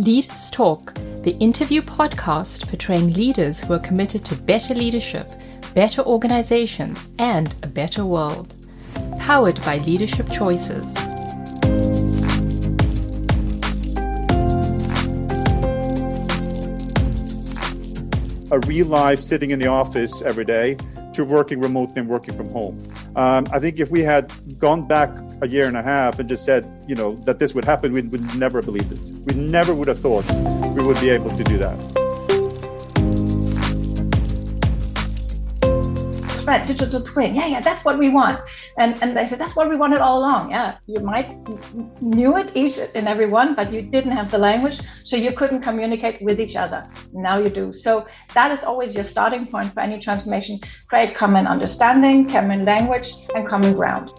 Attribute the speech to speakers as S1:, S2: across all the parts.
S1: Leaders Talk, the interview podcast portraying leaders who are committed to better leadership, better organizations, and a better world. Powered by Leadership Choices.
S2: A real life sitting in the office every day to working remotely and working from home. I think if we had gone back a year and a half and just said, that this would happen, we would never have believed it. We never would have thought we would be able to do that.
S3: Right, digital twin. Yeah, that's what we want. And they said, that's what we wanted all along. Yeah, you might knew it, each and every one, but you didn't have the language, so you couldn't communicate with each other. Now you do. So that is always your starting point for any transformation. Create common understanding, common language, and common ground.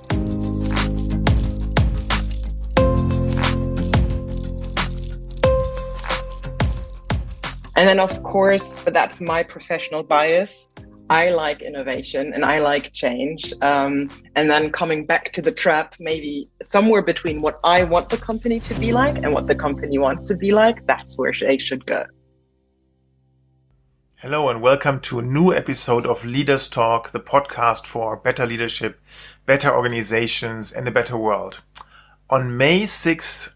S4: And then, of course, but that's my professional bias, I like innovation and I like change. And then coming back to the trap, maybe somewhere between what I want the company to be like and what the company wants to be like, that's where they should go.
S5: Hello and welcome to a new episode of Leaders Talk, the podcast for better leadership, better organizations, and a better world. On May 6th,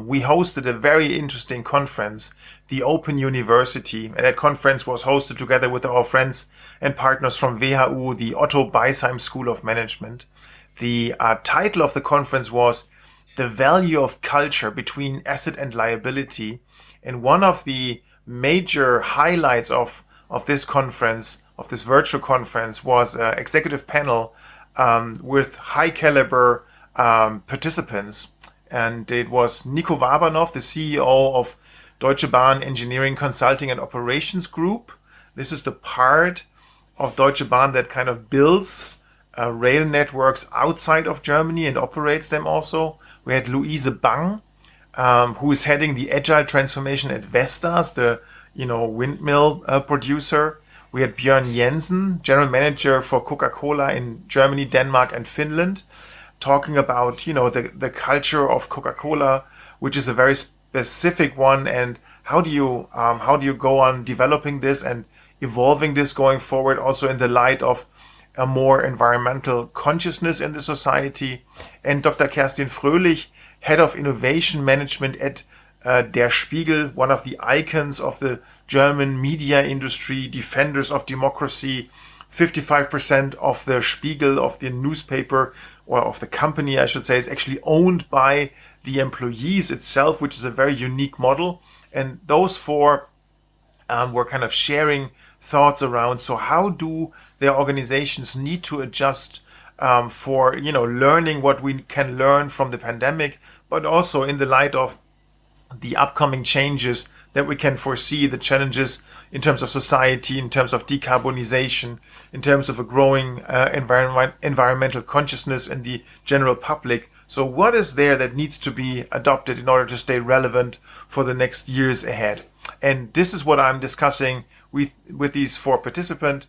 S5: we hosted a very interesting conference, the Open University, and that conference was hosted together with our friends and partners from WHU, the Otto Beisheim School of Management. The title of the conference was The Value of Culture Between Asset and Liability, and one of the major highlights of this conference, of this virtual conference, was an executive panel with high caliber participants, and it was Niko Warbanoff, the CEO of Deutsche Bahn Engineering Consulting and Operations Group. This is the part of Deutsche Bahn that kind of builds rail networks outside of Germany and operates them also. We had Luise Bang, who is heading the agile transformation at Vestas, the windmill producer. We had Bjørn Jensen, general manager for Coca-Cola in Germany, Denmark, and Finland, talking about the culture of Coca-Cola, which is a very specific one, and how do you go on developing this and evolving this going forward, also in the light of a more environmental consciousness in the society. And Dr. Kerstin Fröhlich, head of innovation management at Der Spiegel, one of the icons of the German media industry, defenders of democracy. 55% of the Spiegel, of the newspaper, or of the company, I should say, is actually owned by the employees itself, which is a very unique model. And those four were kind of sharing thoughts around, so how do their organizations need to adjust for learning what we can learn from the pandemic, but also in the light of the upcoming changes that we can foresee, the challenges in terms of society, in terms of decarbonization, in terms of a growing environmental consciousness in the general public. So what is there that needs to be adopted in order to stay relevant for the next years ahead? And this is what I'm discussing with these four participants.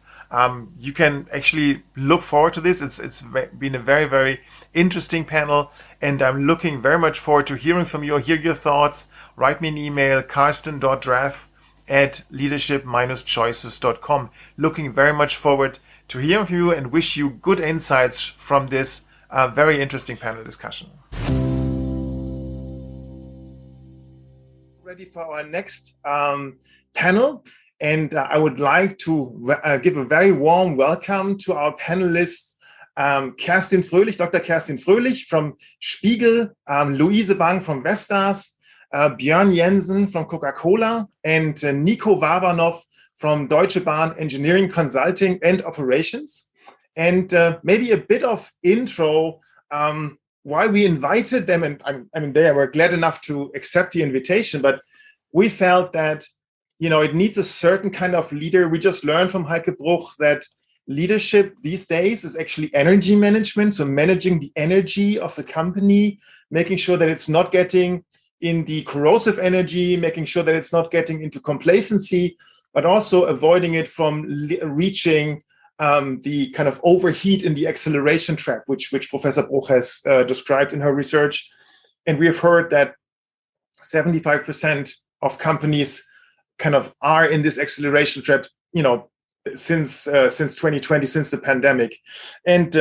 S5: You can actually look forward to this. It's been a very, very interesting panel, and I'm looking very much forward to hearing from you, hear your thoughts. Write me an email, karsten.drath@leadership-choices.com. Looking very much forward to hearing from you and wish you good insights from this very interesting panel discussion. Ready for our next panel. And I would like to give a very warm welcome to our panelists, Kerstin Fröhlich, Dr. Kerstin Fröhlich from Spiegel, Luise Bang from Vestas, Bjørn Jensen from Coca-Cola, and Niko Warbanoff from Deutsche Bahn Engineering Consulting and Operations. And maybe a bit of intro why we invited them. And they were glad enough to accept the invitation, but we felt that it needs a certain kind of leader. We just learned from Heike Bruch that leadership these days is actually energy management. So managing the energy of the company, making sure that it's not getting in the corrosive energy, making sure that it's not getting into complacency, but also avoiding it from reaching the kind of overheat in the acceleration trap, which Professor Bruch has described in her research. And we have heard that 75% of companies kind of are in this acceleration trap, since 2020, since the pandemic. And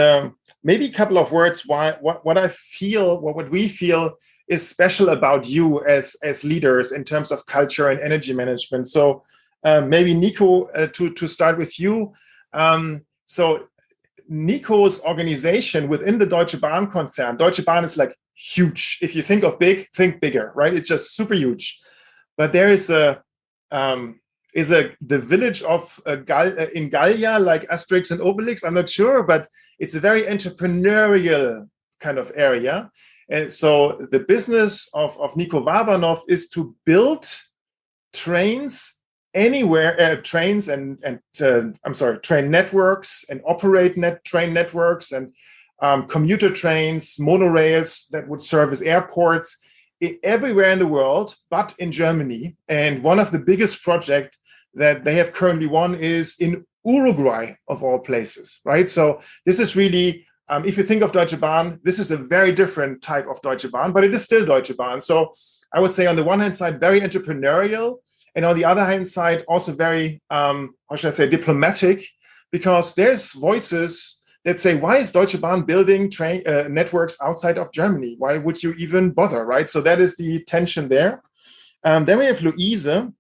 S5: maybe a couple of words what we feel is special about you as leaders in terms of culture and energy management. So maybe Nico, to start with you. So Nico's organization within the Deutsche Bahn concern, Deutsche Bahn is like huge. If you think of big, think bigger, right? It's just super huge. But there is the village of in Gallia, like Asterix and Obelix, I'm not sure, but it's a very entrepreneurial kind of area. And so the business of Niko Warbanoff is to build trains anywhere, train networks and operate train networks and commuter trains, monorails that would serve as airports everywhere in the world, but in Germany. And one of the biggest projects that they have currently won is in Uruguay, of all places, right? So this is really, if you think of Deutsche Bahn, this is a very different type of Deutsche Bahn, but it is still Deutsche Bahn. So I would say on the one hand side, very entrepreneurial, and on the other hand side, also very, diplomatic, because there's voices that say, why is Deutsche Bahn building train networks outside of Germany? Why would you even bother, right? So that is the tension there. Then we have Luise.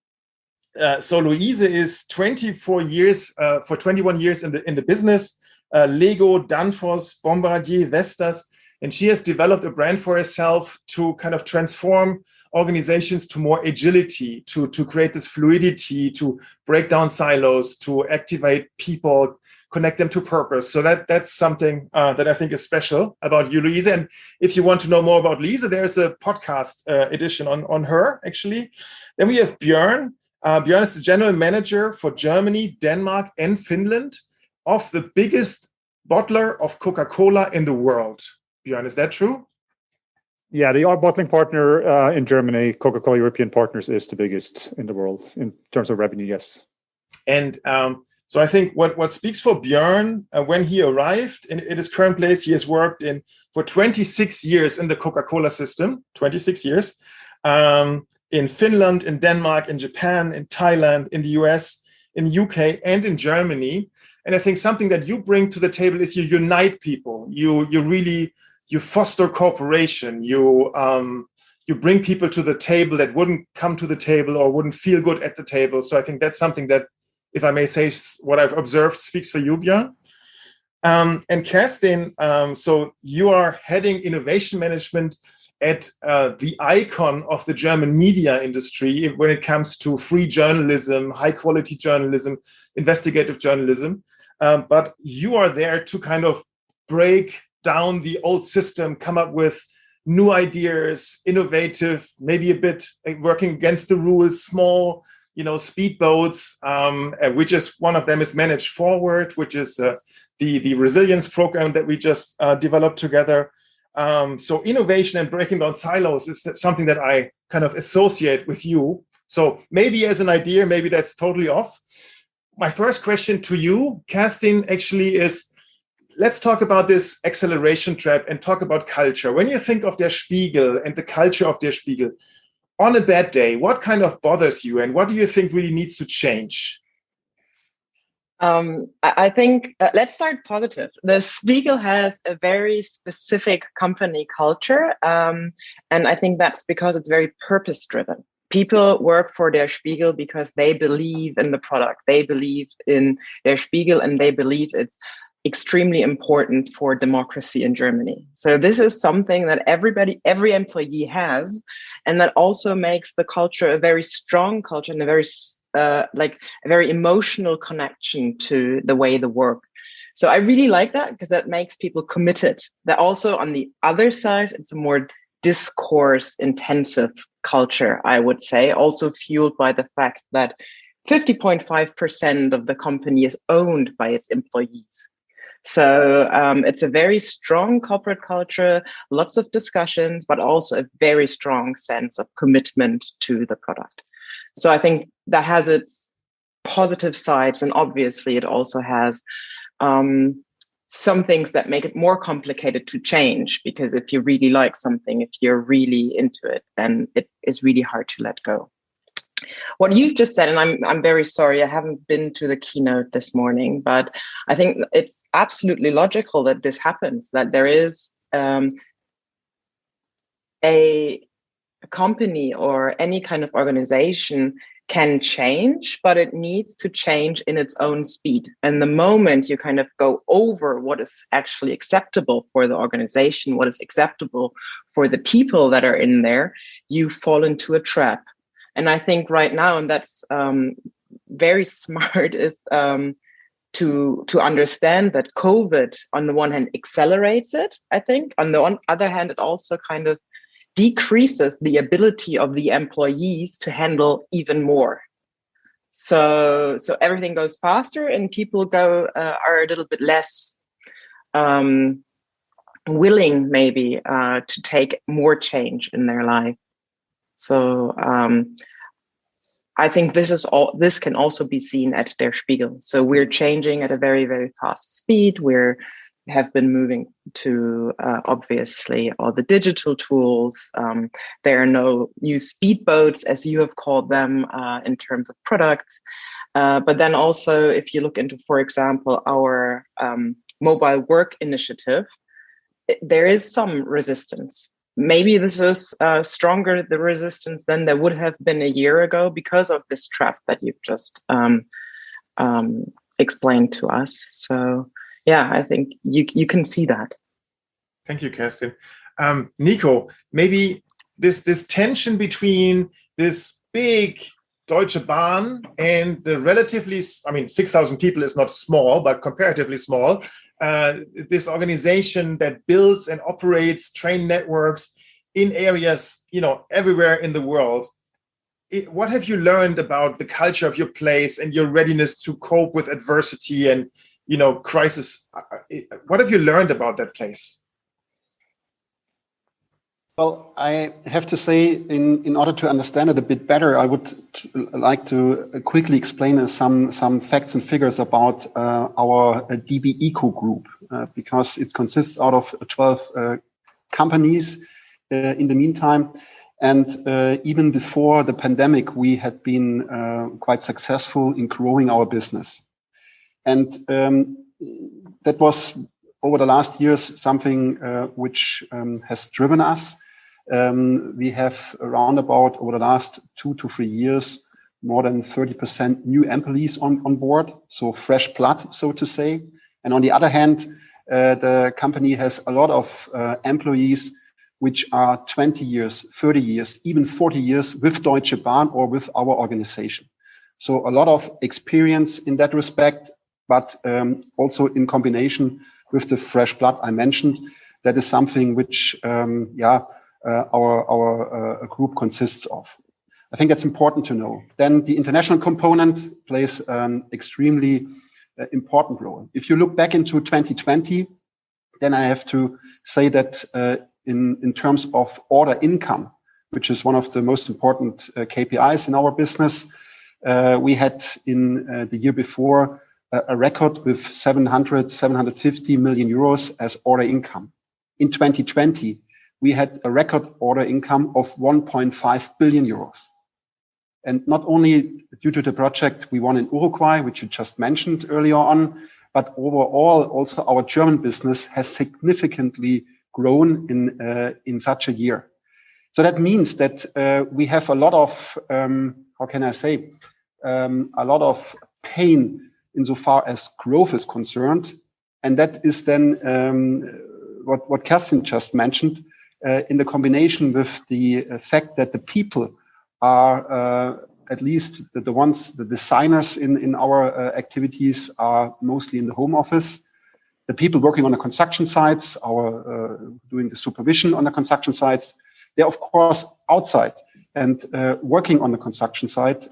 S5: So Luise is 21 years in the business, Lego, Danfoss, Bombardier, Vestas, and she has developed a brand for herself to kind of transform organizations to more agility, to create this fluidity, to break down silos, to activate people, connect them to purpose. So that's something that I think is special about you, Luise. And if you want to know more about Luise, there's a podcast edition on her, actually. Then we have Björn. Björn is the general manager for Germany, Denmark, and Finland of the biggest bottler of Coca-Cola in the world. Björn, is that true?
S2: Yeah, our bottling partner in Germany, Coca-Cola European Partners, is the biggest in the world in terms of revenue, yes.
S5: And so I think what speaks for Björn, when he arrived in his current place, he has worked for 26 years in the Coca-Cola system, 26 years, in Finland, in Denmark, in Japan, in Thailand, in the US, in the UK, and in Germany. And I think something that you bring to the table is you unite people. You foster cooperation. You bring people to the table that wouldn't come to the table or wouldn't feel good at the table. So I think that's something that, if I may say, what I've observed speaks for you, Björn. And Kerstin, so you are heading innovation management at the icon of the German media industry when it comes to free journalism, high quality journalism, investigative journalism. But you are there to kind of break down the old system, come up with new ideas, innovative, maybe a bit working against the rules, small, speedboats, which is one of them is Manage Forward, which is the resilience program that we just developed together. So innovation and breaking down silos is something that I kind of associate with you. So maybe as an idea, maybe that's totally off. My first question to you, Kerstin, actually is, let's talk about this acceleration trap and talk about culture. When you think of Der Spiegel and the culture of Der Spiegel, on a bad day, what kind of bothers you and what do you think really needs to change?
S4: I think, let's start positive. The Spiegel has a very specific company culture. And I think that's because it's very purpose-driven. People work for Der Spiegel because they believe in the product. They believe in Der Spiegel and they believe it's extremely important for democracy in Germany. So this is something that every employee has, and that also makes the culture a very strong culture and a very emotional connection to the way they work. So I really like that because that makes people committed. That also on the other side, it's a more discourse intensive culture, I would say, also fueled by the fact that 50.5% of the company is owned by its employees. So it's a very strong corporate culture, lots of discussions, but also a very strong sense of commitment to the product. So I think that has its positive sides, and obviously it also has some things that make it more complicated to change, because if you really like something, if you're really into it, then it is really hard to let go. What you've just said, and I'm very sorry, I haven't been to the keynote this morning, but I think it's absolutely logical that this happens, that there is a company or any kind of organization can change, but it needs to change in its own speed. And the moment you kind of go over what is actually acceptable for the organization, what is acceptable for the people that are in there, you fall into a trap. And I think right now, and that's very smart, is to understand that COVID, on the one hand, accelerates it, I think. On the other hand, it also kind of decreases the ability of the employees to handle even more. So everything goes faster, and people are a little bit less willing, maybe, to take more change in their life. So I think this can also be seen at Der Spiegel. So we're changing at a very, very fast speed. We have been moving to obviously all the digital tools. There are no new speedboats, as you have called them, in terms of products. But then also, if you look into, for example, our mobile work initiative, there is some resistance. Maybe this is stronger, the resistance, than there would have been a year ago because of this trap that you've just explained to us. So yeah, I think you can see that.
S5: Thank you, Kerstin. Niko, maybe this tension between this big Deutsche Bahn and the relatively, 6,000 people is not small, but comparatively small, this organization that builds and operates train networks in areas, everywhere in the world. What have you learned about the culture of your place and your readiness to cope with adversity and crisis? What have you learned about that place?
S6: Well, I have to say, in order to understand it a bit better, I would like to quickly explain some facts and figures about our DB Eco group, because it consists out of 12 companies in the meantime. And even before the pandemic, we had been quite successful in growing our business. And that was, over the last years, something which has driven us. We have around about, over the last 2 to 3 years, more than 30% new employees on board, so fresh blood, so to say. And on the other hand, the company has a lot of employees which are 20 years, 30 years, even 40 years with Deutsche Bahn or with our organization. So a lot of experience in that respect, but also in combination with the fresh blood I mentioned, that is something which, our group consists of. I think that's important to know. Then the international component plays an extremely important role. If you look back into 2020, then I have to say that in terms of order income, which is one of the most important KPIs in our business, we had in the year before a record with 750 million euros as order income. In 2020, we had a record order income of 1.5 billion euros. And not only due to the project we won in Uruguay, which you just mentioned earlier on, but overall also our German business has significantly grown in such a year. So that means that we have a lot of, a lot of pain insofar as growth is concerned. And that is then what Kerstin just mentioned, in the combination with the fact that the people are, at least the ones, the designers in our activities are mostly in the home office. The people working on the construction sites, doing the supervision on the construction sites, they're of course outside and working on the construction site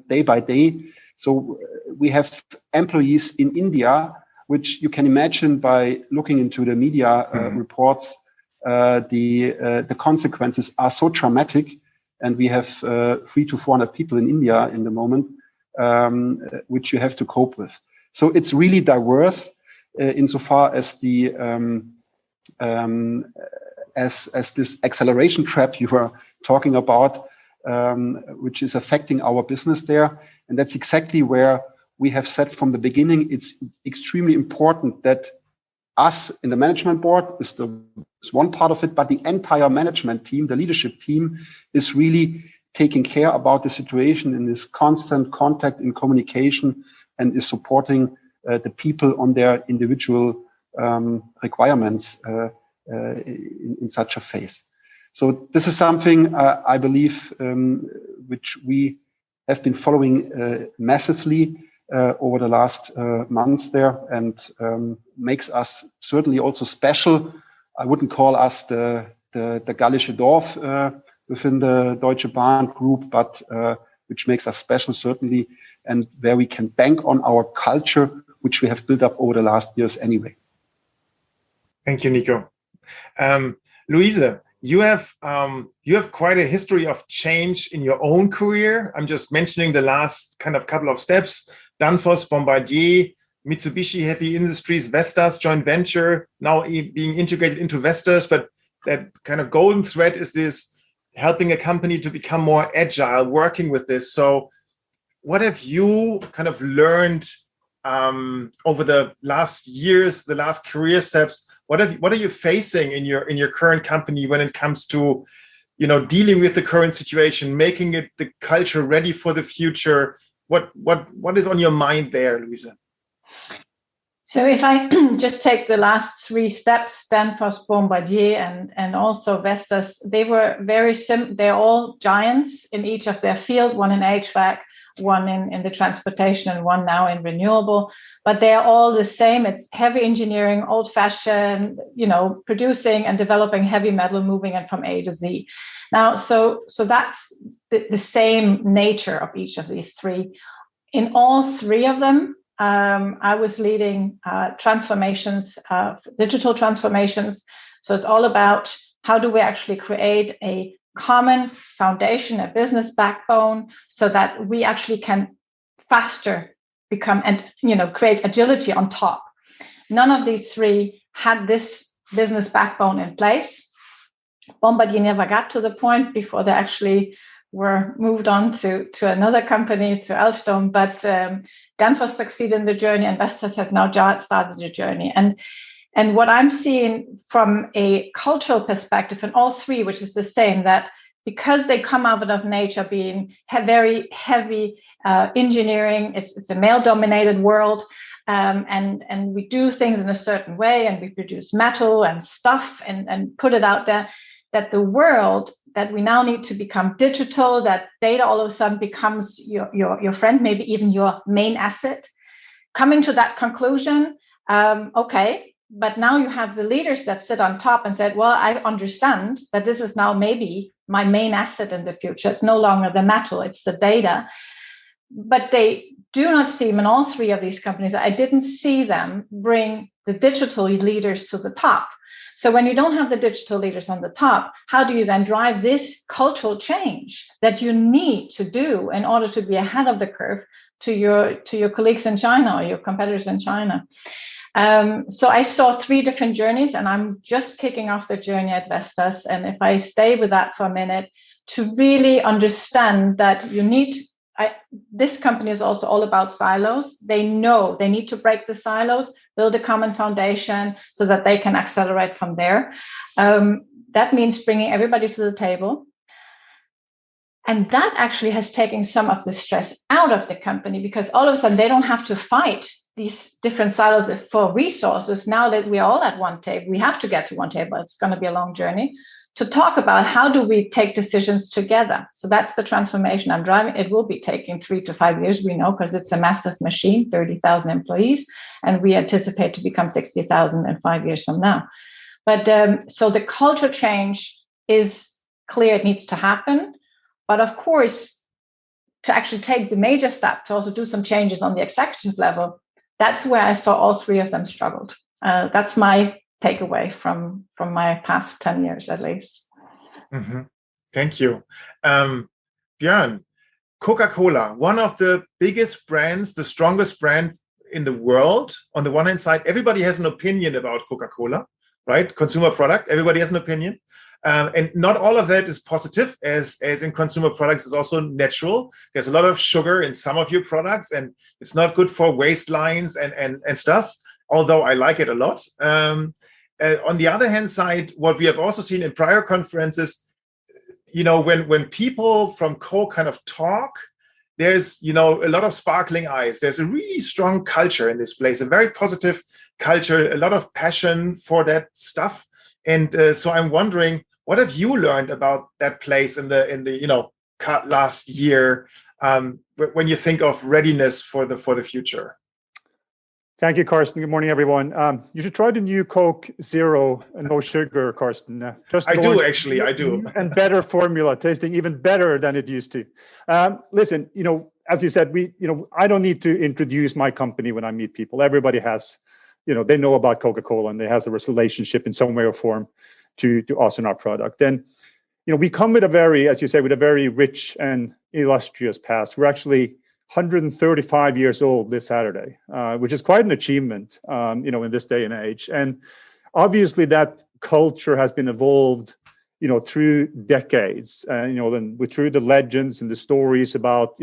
S6: day by day. So we have employees in India, which you can imagine by looking into the media reports. The consequences are so traumatic, and we have 300 to 400 people in India in the moment, which you have to cope with. So it's really diverse insofar as the as this acceleration trap you were talking about which is affecting our business there. And that's exactly where we have said from the beginning, it's extremely important that us in the management board is one part of it, but the entire management team, the leadership team, is really taking care about the situation in this constant contact and communication, and is supporting the people on their individual requirements in such a phase. So this is something I believe which we have been following massively over the last months there, and makes us certainly also special. I wouldn't call us the Gallische Dorf within the Deutsche Bahn group, but which makes us special certainly, and where we can bank on our culture, which we have built up over the last years anyway.
S5: Thank you, Nico. Luise, you have quite a history of change in your own career. I'm just mentioning the last kind of couple of steps: Danfoss, Bombardier, Mitsubishi Heavy Industries, Vestas joint venture, now being integrated into Vestas. But that kind of golden thread is this helping a company to become more agile, working with this. So what have you kind of learned over the last years, the last career steps? What are you facing in your current company when it comes to, dealing with the current situation, making it the culture ready for the future? What is on your mind there, Luise?
S3: So if I just take the last three steps, Danfoss, Bombardier, and also Vestas, they were very they're all giants in each of their field, one in HVAC, one in the transportation, and one now in renewable. But they're all the same. It's heavy engineering, old-fashioned, producing and developing heavy metal, moving it from A to Z. Now, so that's the same nature of each of these three. In all three of them, I was leading transformations, digital transformations. So it's all about how do we actually create a common foundation, a business backbone, so that we actually can faster become and create agility on top. None of these three had this business backbone in place. Bombardier never got to the point before they actually were moved on to another company, to Alstom, but Danfoss succeeded in the journey, and Vestas has now started the journey. And what I'm seeing from a cultural perspective in all three, which is the same, that because they come out of nature being very heavy engineering, it's a male-dominated world, and we do things in a certain way, and we produce metal and stuff and put it out there, that the world that we now need to become digital, that data all of a sudden becomes your friend, maybe even your main asset. Coming to that conclusion, okay, but now you have the leaders that sit on top and said, well, I understand that this is now maybe my main asset in the future. It's no longer the metal, it's the data. But they do not see, in all three of these companies, I didn't see them bring the digital leaders to the top. So when you don't have the digital leaders on the top, how do you then drive this cultural change that you need to do in order to be ahead of the curve to your colleagues in China or your competitors in China? So I saw three different journeys, and I'm just kicking off the journey at Vestas. And if I stay with that for a minute, to really understand that this company is also all about silos. They know they need to break the silos, build a common foundation so that they can accelerate from there. That means bringing everybody to the table. And that actually has taken some of the stress out of the company, because all of a sudden they don't have to fight these different silos for resources. Now that we're all at one table, we have to get to one table. It's going to be a long journey to talk about how do we take decisions together. So that's the transformation I'm driving. It will be taking 3 to 5 years, we know, because it's a massive machine, 30,000 employees, and we anticipate to become 60,000 in 5 years from now. But so the culture change is clear, it needs to happen. But of course, to actually take the major step, to also do some changes on the executive level, that's where I saw all three of them struggled. That's my takeaway from my past 10 years, at least.
S5: Mm-hmm. Thank you. Björn, Coca-Cola, one of the biggest brands, the strongest brand in the world. On the one hand side, everybody has an opinion about Coca-Cola. right? Consumer product. Everybody has an opinion. And not all of that is positive, as in consumer products is also natural. There's a lot of sugar in some of your products, and it's not good for waistlines and stuff, although I like it a lot. On the other hand side, what we have also seen in prior conferences, when people from Coke kind of talk, there's, a lot of sparkling eyes. There's a really strong culture in this place, a very positive culture, a lot of passion for that stuff. And so I'm wondering, what have you learned about that place in the last year when you think of readiness for the future?
S2: Thank you, Kerstin. Good morning, everyone. You should try the new Coke Zero, no sugar, Kerstin.
S5: I do.
S2: And better formula, tasting even better than it used to. Listen, as you said, I don't need to introduce my company when I meet people. Everybody has, they know about Coca-Cola and they has a relationship in some way or form to us and our product. And, we come with a very rich and illustrious past. We're actually 135 years old this Saturday, which is quite an achievement, in this day and age. And obviously that culture has been evolved, through decades, through the legends and the stories about,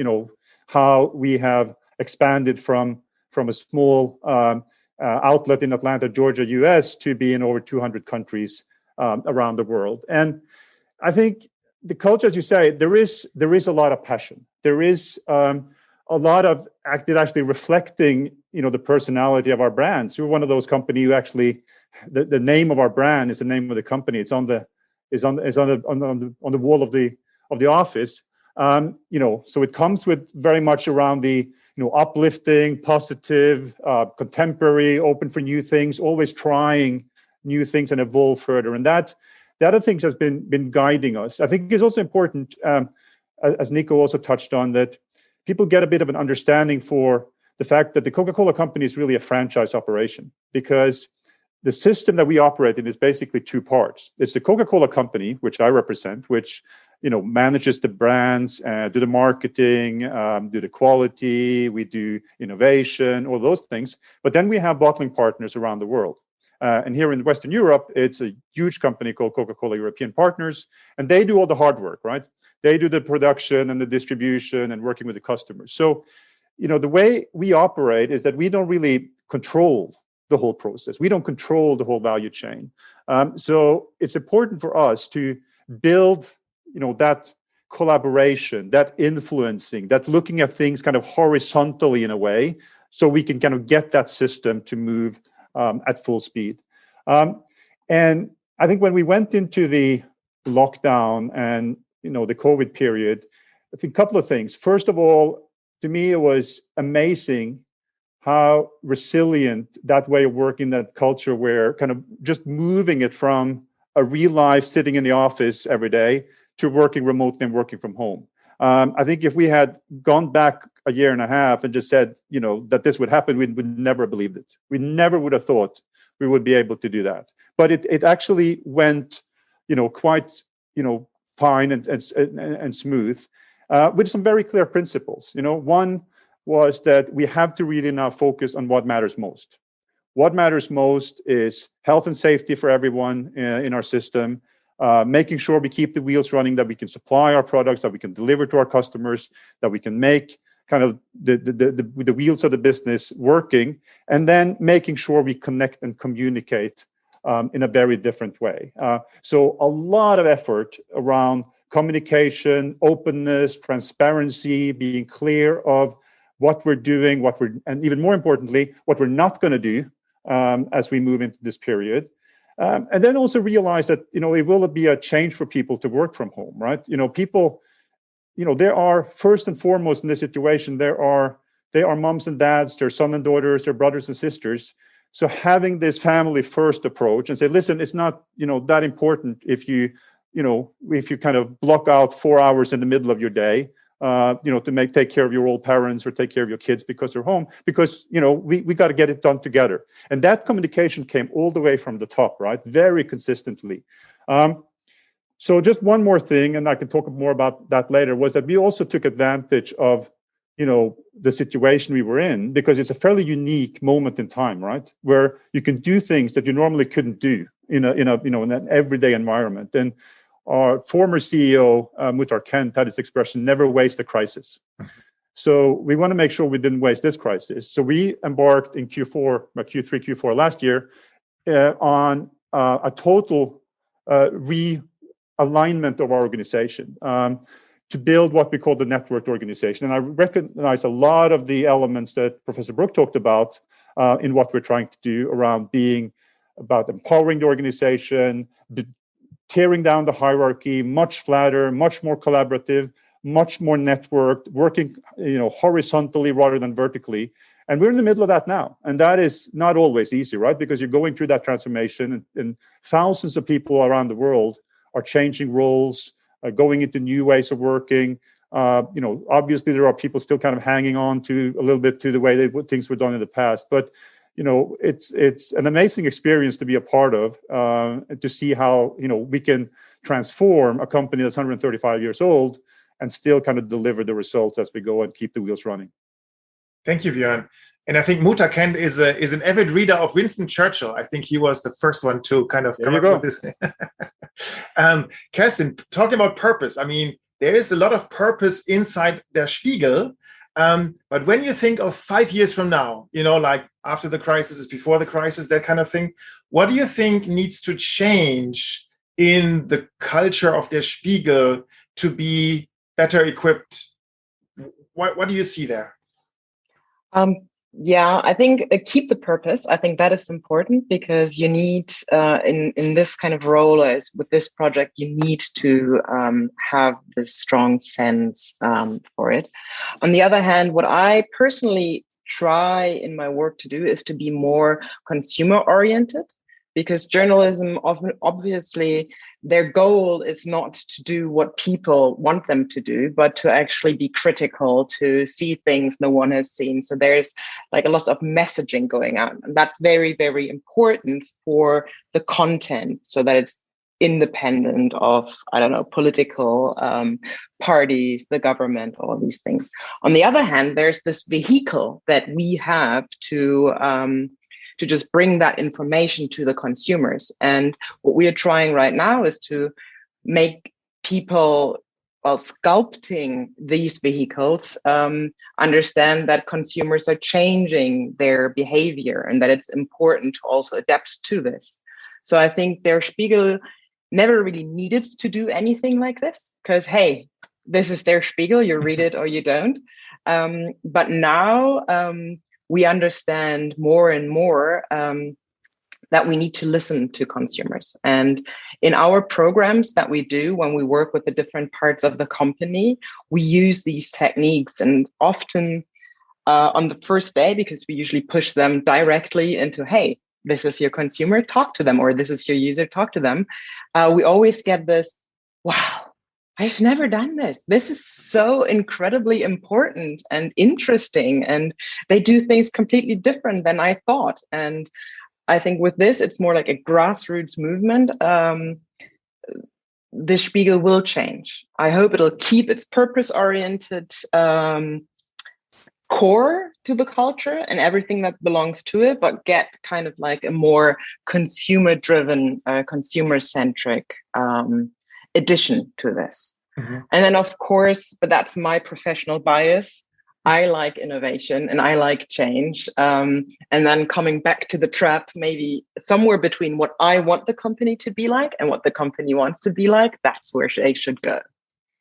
S2: how we have expanded from a small outlet in Atlanta, Georgia, US, to be in over 200 countries around the world. And I think the culture, as you say, there is a lot of passion. There is a lot of actually reflecting, the personality of our brands. We're one of those companies who actually, the name of our brand is the name of the company. It's on the wall of the office. So it comes with very much around the, uplifting, positive, contemporary, open for new things, always trying new things and evolve further. And that other things has been guiding us. I think it's also important, as Nico also touched on, that people get a bit of an understanding for the fact that the Coca-Cola company is really a franchise operation, because the system that we operate in is basically two parts. It's the Coca-Cola company, which I represent, which manages the brands, do the marketing, do the quality, we do innovation, all those things. But then we have bottling partners around the world. And here in Western Europe, it's a huge company called Coca-Cola European Partners, and they do all the hard work, right? They do the production and the distribution and working with the customers. So, the way we operate is that we don't really control the whole process. We don't control the whole value chain. So it's important for us to build, that collaboration, that influencing, that looking at things kind of horizontally in a way, so we can kind of get that system to move at full speed. And I think when we went into the lockdown and the COVID period, I think a couple of things. First of all, to me, it was amazing how resilient that way of working, that culture, where kind of just moving it from a real life sitting in the office every day to working remotely and working from home. I think if we had gone back a year and a half and just said, that this would happen, we would never have believed it. We never would have thought we would be able to do that. But it actually went, quite, fine and smooth, with some very clear principles. One was that we have to really now focus on what matters most. What matters most is health and safety for everyone in our system, making sure we keep the wheels running, that we can supply our products, that we can deliver to our customers, that we can make kind of the wheels of the business working, and then making sure we connect and communicate in a very different way. So a lot of effort around communication, openness, transparency, being clear of what we're doing, and even more importantly, what we're not going to do as we move into this period. And then also realize that, it will be a change for people to work from home, right? People, there are, first and foremost in this situation, they are moms and dads, their sons and daughters, their brothers and sisters. So having this family first approach and say, listen, it's not, that important if you kind of block out 4 hours in the middle of your day, to take care of your old parents or take care of your kids because they're home, because, we got to get it done together. And that communication came all the way from the top, right? Very consistently. So just one more thing, and I can talk more about that later, was that we also took advantage of the situation we were in, because it's a fairly unique moment in time, right? Where you can do things that you normally couldn't do in an everyday environment. And our former CEO, Muhtar Kent, had this expression, never waste a crisis. So we want to make sure we didn't waste this crisis. So we embarked in Q4 last year on a total realignment of our organization to build what we call the networked organization. And I recognize a lot of the elements that Professor Brook talked about in what we're trying to do around being about empowering the organization, tearing down the hierarchy, much flatter, much more collaborative, much more networked, working horizontally rather than vertically. And we're in the middle of that now. And that is not always easy, right? Because you're going through that transformation, and thousands of people around the world are changing roles, going into new ways of working. Obviously there are people still kind of hanging on to a little bit to the way things were done in the past. But it's an amazing experience to be a part of, to see how we can transform a company that's 135 years old and still kind of deliver the results as we go and keep the wheels running.
S5: Thank you, Björn. And I think Muhtar Kent is an avid reader of Winston Churchill. I think he was the first one to kind of come up with this. Kerstin, talking about purpose, I mean, there is a lot of purpose inside Der Spiegel. But when you think of 5 years from now, like after the crisis, before the crisis, that kind of thing, what do you think needs to change in the culture of Der Spiegel to be better equipped? What do you see there?
S4: I think keep the purpose. I think that is important, because you need in this kind of role, as with this project, you need to have this strong sense for it. On the other hand, what I personally try in my work to do is to be more consumer oriented, because journalism often, obviously, their goal is not to do what people want them to do, but to actually be critical, to see things no one has seen. So there's like a lot of messaging going on. And that's very, very important for the content, so that it's independent of, political parties, the government, all these things. On the other hand, there's this vehicle that we have to just bring that information to the consumers. And what we are trying right now is to make people, while sculpting these vehicles, understand that consumers are changing their behavior and that it's important to also adapt to this. So I think Der Spiegel never really needed to do anything like this, because, hey, this is Der Spiegel, you read it or you don't. But now, we understand more and more that we need to listen to consumers. And in our programs that we do when we work with the different parts of the company, we use these techniques. And often on the first day, because we usually push them directly into, hey, this is your consumer, talk to them, or this is your user, talk to them. We always get this, wow, I've never done this. This is so incredibly important and interesting, and they do things completely different than I thought. And I think with this, it's more like a grassroots movement. The Spiegel will change. I hope it'll keep its purpose-oriented core to the culture and everything that belongs to it, but get kind of like a more consumer-driven, consumer-centric addition to this. Mm-hmm. And then, of course, but that's my professional bias, I like innovation and I like change. And then coming back to the trap, maybe somewhere between what I want the company to be like and what the company wants to be like, that's where they should go.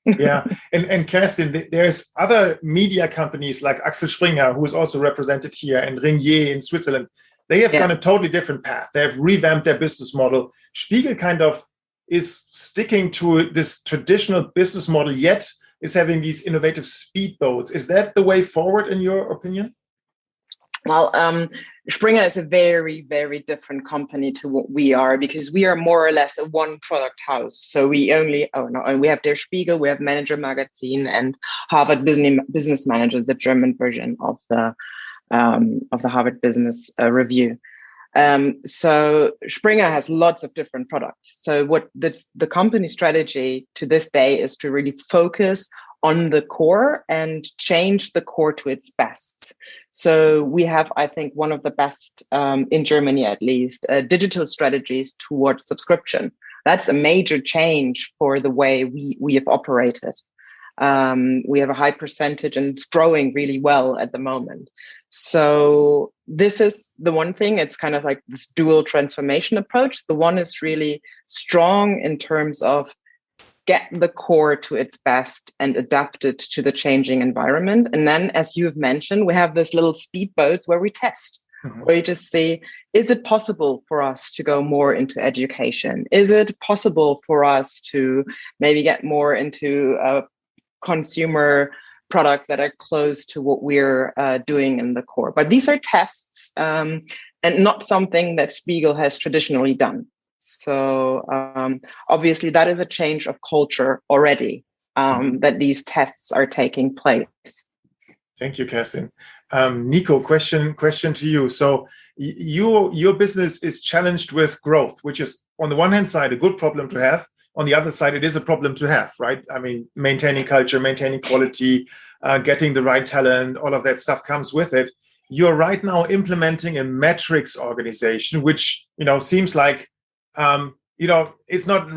S5: Yeah. And Kerstin, there's other media companies like Axel Springer, who is also represented here, and Ringier in Switzerland. They have gone a totally different path. They have revamped their business model. Spiegel kind of is sticking to this traditional business model, yet is having these innovative speedboats. Is that the way forward, in your opinion?
S4: Well, Springer is a very, very different company to what we are, because we are more or less a one product house. So we only, we have Der Spiegel, we have Manager Magazine and Harvard Business Manager, the German version of the Harvard Business Review. So Springer has lots of different products. So what the company strategy to this day is to really focus on the core and change the core to its best. So we have, I think, one of the best in Germany, at least, digital strategies towards subscription. That's a major change for the way we have operated. We have a high percentage and it's growing really well at the moment. So this is the one thing. It's kind of like this dual transformation approach. The one is really strong in terms of get the core to its best and adapt it to the changing environment. And then, as you've mentioned, we have this little speedboats where we test, where you just see, is it possible for us to go more into education? Is it possible for us to maybe get more into consumer products that are close to what we're doing in the core? But these are tests and not something that Spiegel has traditionally done. So obviously that is a change of culture already, that these tests are taking place.
S5: Thank you, Kerstin. Nico, question to you. So your business is challenged with growth, which is on the one hand side a good problem to have. On the other side, it is a problem to have, right? I mean, maintaining culture, maintaining quality, getting the right talent, all of that stuff comes with it. You're right now implementing a metrics organization, which, seems like, it's not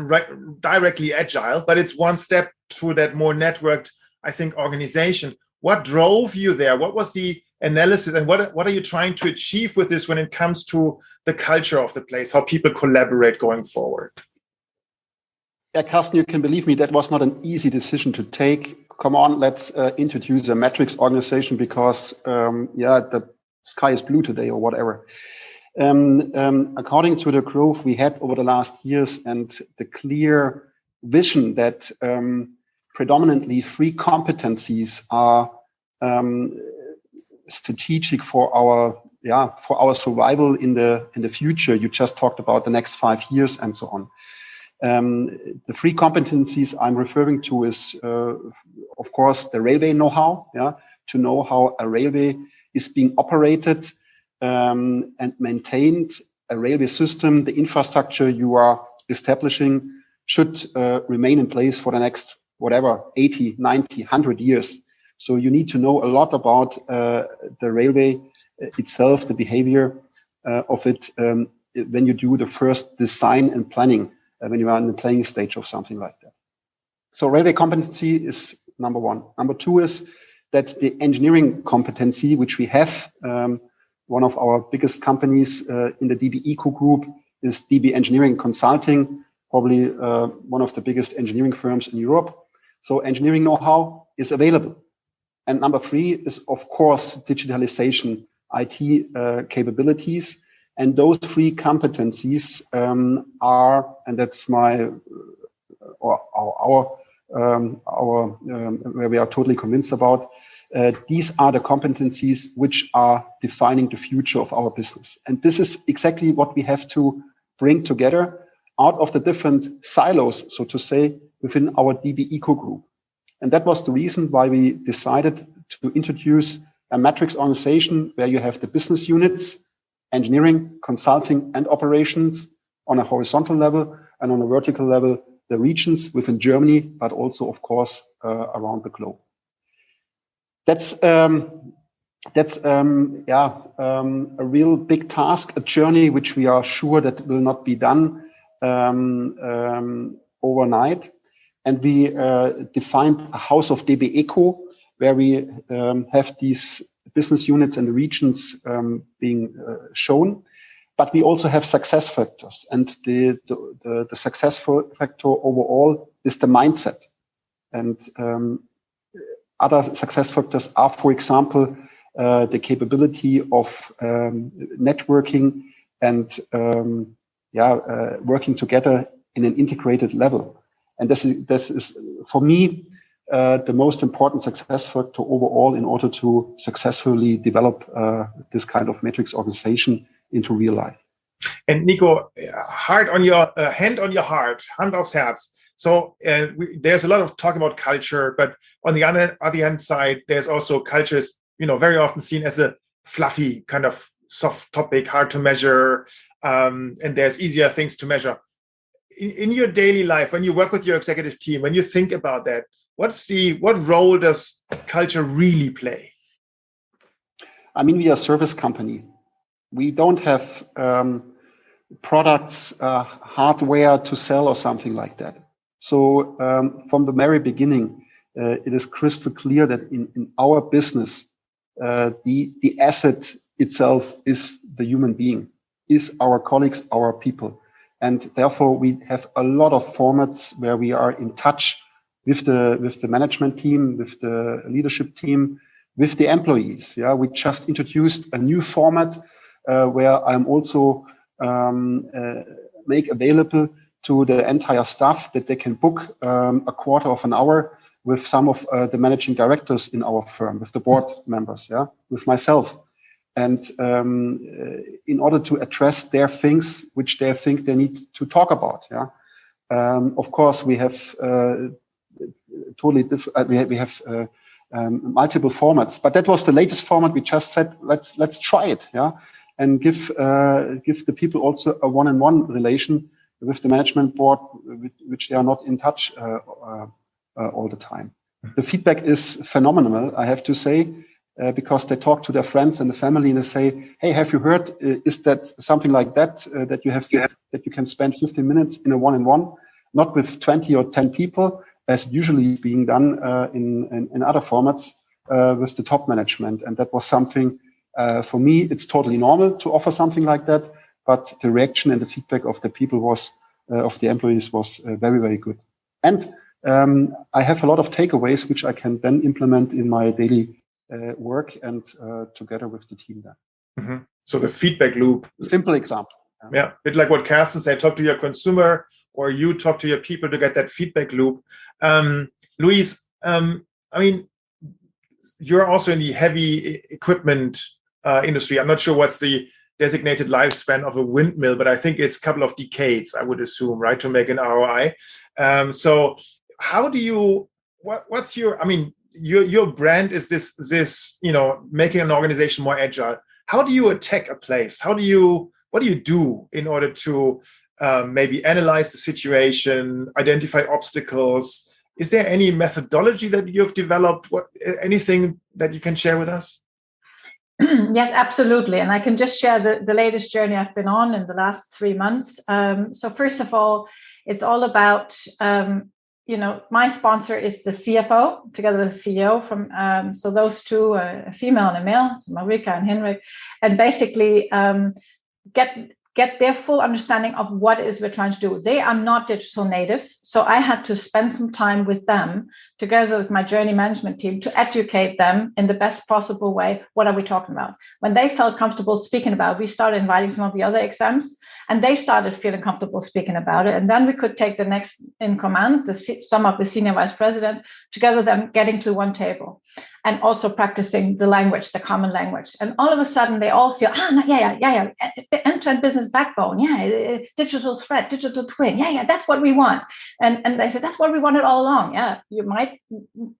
S5: directly agile, but it's one step to that more networked, I think, organization. What drove you there? What was the analysis, and what are you trying to achieve with this when it comes to the culture of the place, how people collaborate going forward?
S6: Yeah, Kerstin, you can believe me, that was not an easy decision to take. Come on, let's introduce a metrics organization because, the sky is blue today or whatever. According to the growth we had over the last years and the clear vision that predominantly 3 competencies are strategic for our survival in the future. You just talked about the next 5 years and so on. The 3 competencies I'm referring to is, of course, the railway know-how, to know how a railway is being operated and maintained. A railway system, the infrastructure you are establishing should remain in place for the next, 80, 90, 100 years. So you need to know a lot about the railway itself, the behavior of it when you do the first design and planning, when you are in the planning stage of something like that. So railway competency is number 1. Number 2 is that the engineering competency, which we have, one of our biggest companies in the DB Eco group is DB Engineering Consulting, probably one of the biggest engineering firms in Europe. So engineering know-how is available. And number 3 is, of course, digitalization, IT capabilities. And those 3 competencies are, and that's our where we are totally convinced about, these are the competencies which are defining the future of our business. And this is exactly what we have to bring together out of the different silos, so to say, within our DB Eco group. And that was the reason why we decided to introduce a matrix organization where you have the business units, engineering, consulting, and operations on a horizontal level, and on a vertical level, the regions within Germany, but also, of course, around the globe. That's a real big task, a journey which we are sure that will not be done overnight. And we defined a house of DB Eco, where we have these business units and the regions being shown, but we also have success factors. And the success factor overall is the mindset. And other success factors are, for example, the capability of networking and working together in an integrated level. And this is for me the most important success factor overall in order to successfully develop this kind of matrix organization into real life.
S5: And Nico, hand on your heart, Hand aufs Herz. So there's a lot of talk about culture, but on the other hand side, there's also culture is very often seen as a fluffy kind of soft topic, hard to measure, and there's easier things to measure. In your daily life, when you work with your executive team, when you think about that, what role does culture really play?
S6: I mean, we are a service company. We don't have products, hardware to sell or something like that. So from the very beginning, it is crystal clear that in our business, the asset itself is the human being, is our colleagues, our people. And therefore, we have a lot of formats where we are in touch with the management team, with the leadership team, with the employees. Yeah, we just introduced a new format where I'm also make available to the entire staff that they can book a quarter of an hour with some of the managing directors in our firm, with the board members, yeah, with myself. And in order to address their things which they think they need to talk about, yeah. Of course, we have totally different. We have multiple formats, but that was the latest format. We just said let's try it, yeah, and give the people also a one-on-one relation with the management board, which they are not in touch all the time. The feedback is phenomenal, I have to say. Because they talk to their friends and the family and they say, hey, have you heard, is that something like that, that you can spend 15 minutes in a one-on-one, not with 20 or 10 people, as usually being done in other formats with the top management. And that was something, for me, it's totally normal to offer something like that. But the reaction and the feedback of the people of the employees was very, very good. And I have a lot of takeaways, which I can then implement in my daily work and together with the team there.
S5: Mm-hmm. So the feedback loop.
S6: Simple example.
S5: Yeah, a bit like what Kerstin said, talk to your consumer or you talk to your people to get that feedback loop. Luise, I mean, you're also in the heavy equipment industry. I'm not sure what's the designated lifespan of a windmill, but I think it's a couple of decades, I would assume, right, to make an ROI. So how do you, what's your, I mean, your brand is this, you know, making an organization more agile. How do you attack a place? What do you do in order to maybe analyze the situation, identify obstacles? Is there any methodology that you've developed? Anything that you can share with us?
S3: Yes, absolutely. And I can just share the latest journey I've been on in the last 3 months. So first of all, it's all about, you know, my sponsor is the CFO, together with the CEO from, so those two, a female and a male, so Marika and Henrik, and basically get their full understanding of what it is we're trying to do. They are not digital natives, so I had to spend some time with them, together with my journey management team, to educate them in the best possible way. What are we talking about? When they felt comfortable speaking about it, we started inviting some of the other exams, and they started feeling comfortable speaking about it. And then we could take the next in command, some of the senior vice presidents, together them getting to one table and also practicing the language, the common language. And all of a sudden they all feel, end-to-end business backbone. Yeah, digital thread, digital twin. Yeah, that's what we want. And they said, that's what we wanted all along. Yeah, you might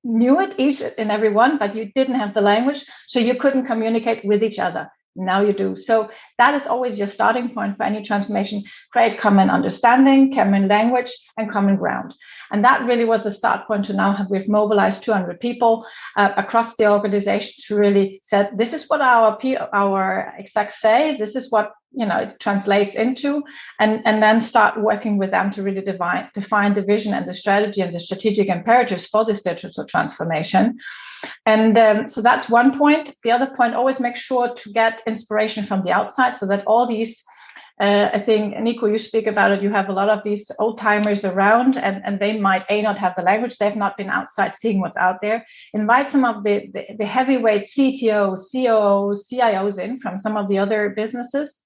S3: knew it, each and every one, but you didn't have the language, so you couldn't communicate with each other. Now you do. So that is always your starting point for any transformation. Create common understanding, common language, and common ground. And that really was the start point to now we've mobilized 200 people across the organization to really say, this is what our execs say, this is what, you know, it translates into, and then start working with them to really define the vision and the strategy and the strategic imperatives for this digital transformation. And so that's one point. The other point, always make sure to get inspiration from the outside, so that all these, I think, Nico, you speak about it, you have a lot of these old timers around, and they might not have the language, they've not been outside seeing what's out there. Invite some of the heavyweight CTOs, COOs, CIOs in from some of the other businesses,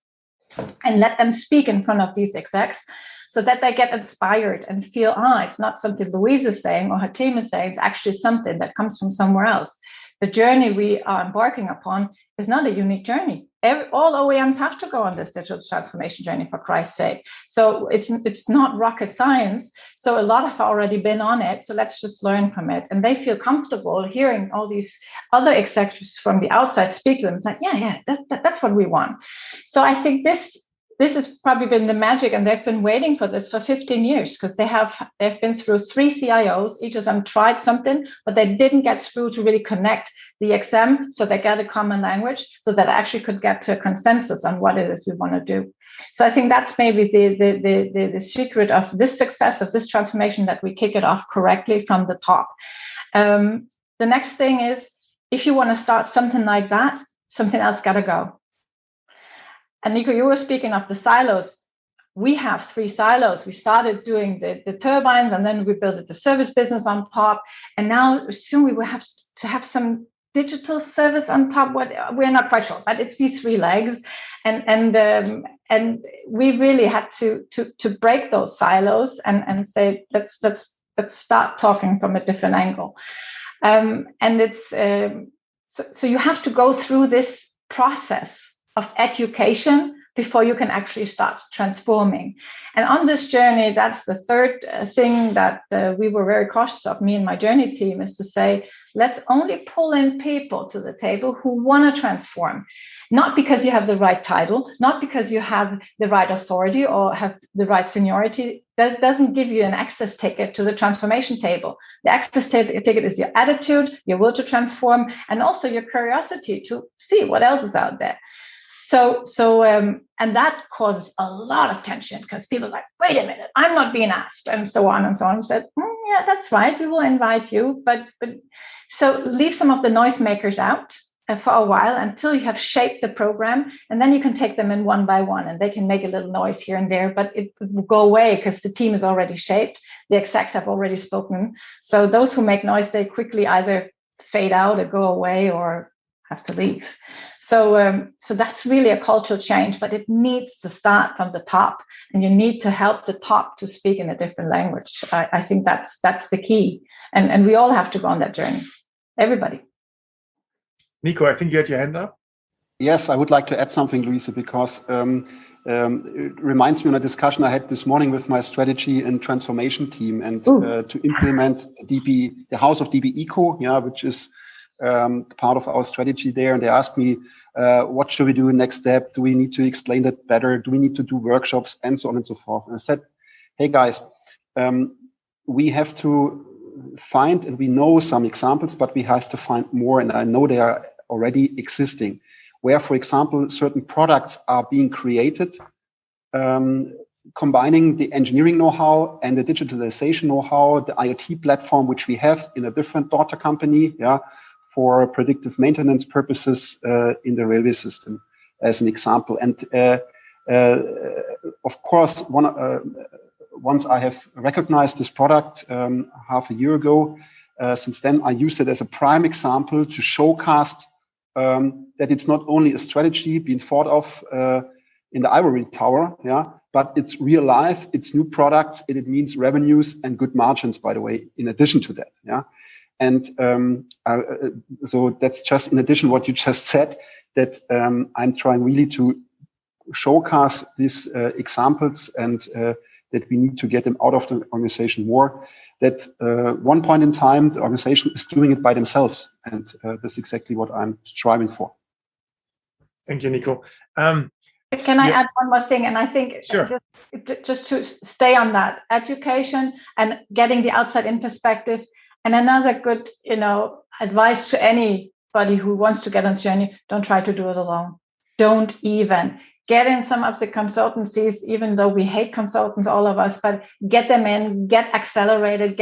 S3: and let them speak in front of these execs, so that they get inspired and feel, it's not something Luise is saying or her team is saying, it's actually something that comes from somewhere else. The journey we are embarking upon is not a unique journey. all OEMs have to go on this digital transformation journey, for Christ's sake. So it's not rocket science. So a lot have already been on it. So let's just learn from it. And they feel comfortable hearing all these other executives from the outside speak to them. It's like, that's what we want. So I think this has probably been the magic, and they've been waiting for this for 15 years because they've been through 3 CIOs. Each of them tried something, but they didn't get through to really connect the XM, so they got a common language, so that actually could get to a consensus on what it is we want to do. So I think that's maybe the secret of this success, of this transformation, that we kick it off correctly from the top. The next thing is, if you want to start something like that, something else got to go. And Nico, you were speaking of the silos. We have 3 silos. We started doing the turbines, and then we built the service business on top. And now soon we will have to have some digital service on top. What, we're not quite sure, but it's these 3 legs. And we really had to break those silos and say, let's start talking from a different angle. And it's so you have to go through this process of education before you can actually start transforming. And on this journey, that's the third thing that we were very cautious of, me and my journey team, is to say, let's only pull in people to the table who want to transform. Not because you have the right title, not because you have the right authority or have the right seniority. That doesn't give you an access ticket to the transformation table. The access ticket is your attitude, your will to transform, and also your curiosity to see what else is out there. So and that causes a lot of tension, because people are like, wait a minute, I'm not being asked, and so on and so on. I said, yeah, that's right, we will invite you, but so leave some of the noisemakers out for a while until you have shaped the program, and then you can take them in one by one, and they can make a little noise here and there, but it will go away because the team is already shaped, the execs have already spoken. So those who make noise, they quickly either fade out or go away or have to leave. So that's really a cultural change, but it needs to start from the top, and you need to help the top to speak in a different language. I think that's the key, and we all have to go on that journey, everybody.
S5: Nico, I think you had your hand up.
S6: Yes, I would like to add something, Luise, because it reminds me of a discussion I had this morning with my strategy and transformation team, and to implement the House of DB Eco, which is part of our strategy there. And they asked me, what should we do next step? Do we need to explain that better? Do we need to do workshops, and so on and so forth? And I said, hey guys, we have to find, and we know some examples, but we have to find more. And I know they are already existing, where, for example, certain products are being created, combining the engineering know-how and the digitalization know-how, the IoT platform, which we have in a different daughter company, for predictive maintenance purposes in the railway system, as an example. And of course, once I have recognized this product half a year ago, since then I used it as a prime example to showcast that it's not only a strategy being thought of in the ivory tower, but it's real life, it's new products, and it means revenues and good margins, by the way, in addition to that. And so that's just in addition what you just said, that I'm trying really to showcase these examples, and that we need to get them out of the organization more. That one point in time, the organization is doing it by themselves. And that's exactly what I'm striving for.
S5: Thank you, Nico.
S3: Can I add one more thing? And I think
S5: sure.
S3: just to stay on that, education and getting the outside in perspective. And another good, advice to anybody who wants to get on this journey: don't try to do it alone. Don't even get in some of the consultancies, even though we hate consultants, all of us, but get them in, get accelerated,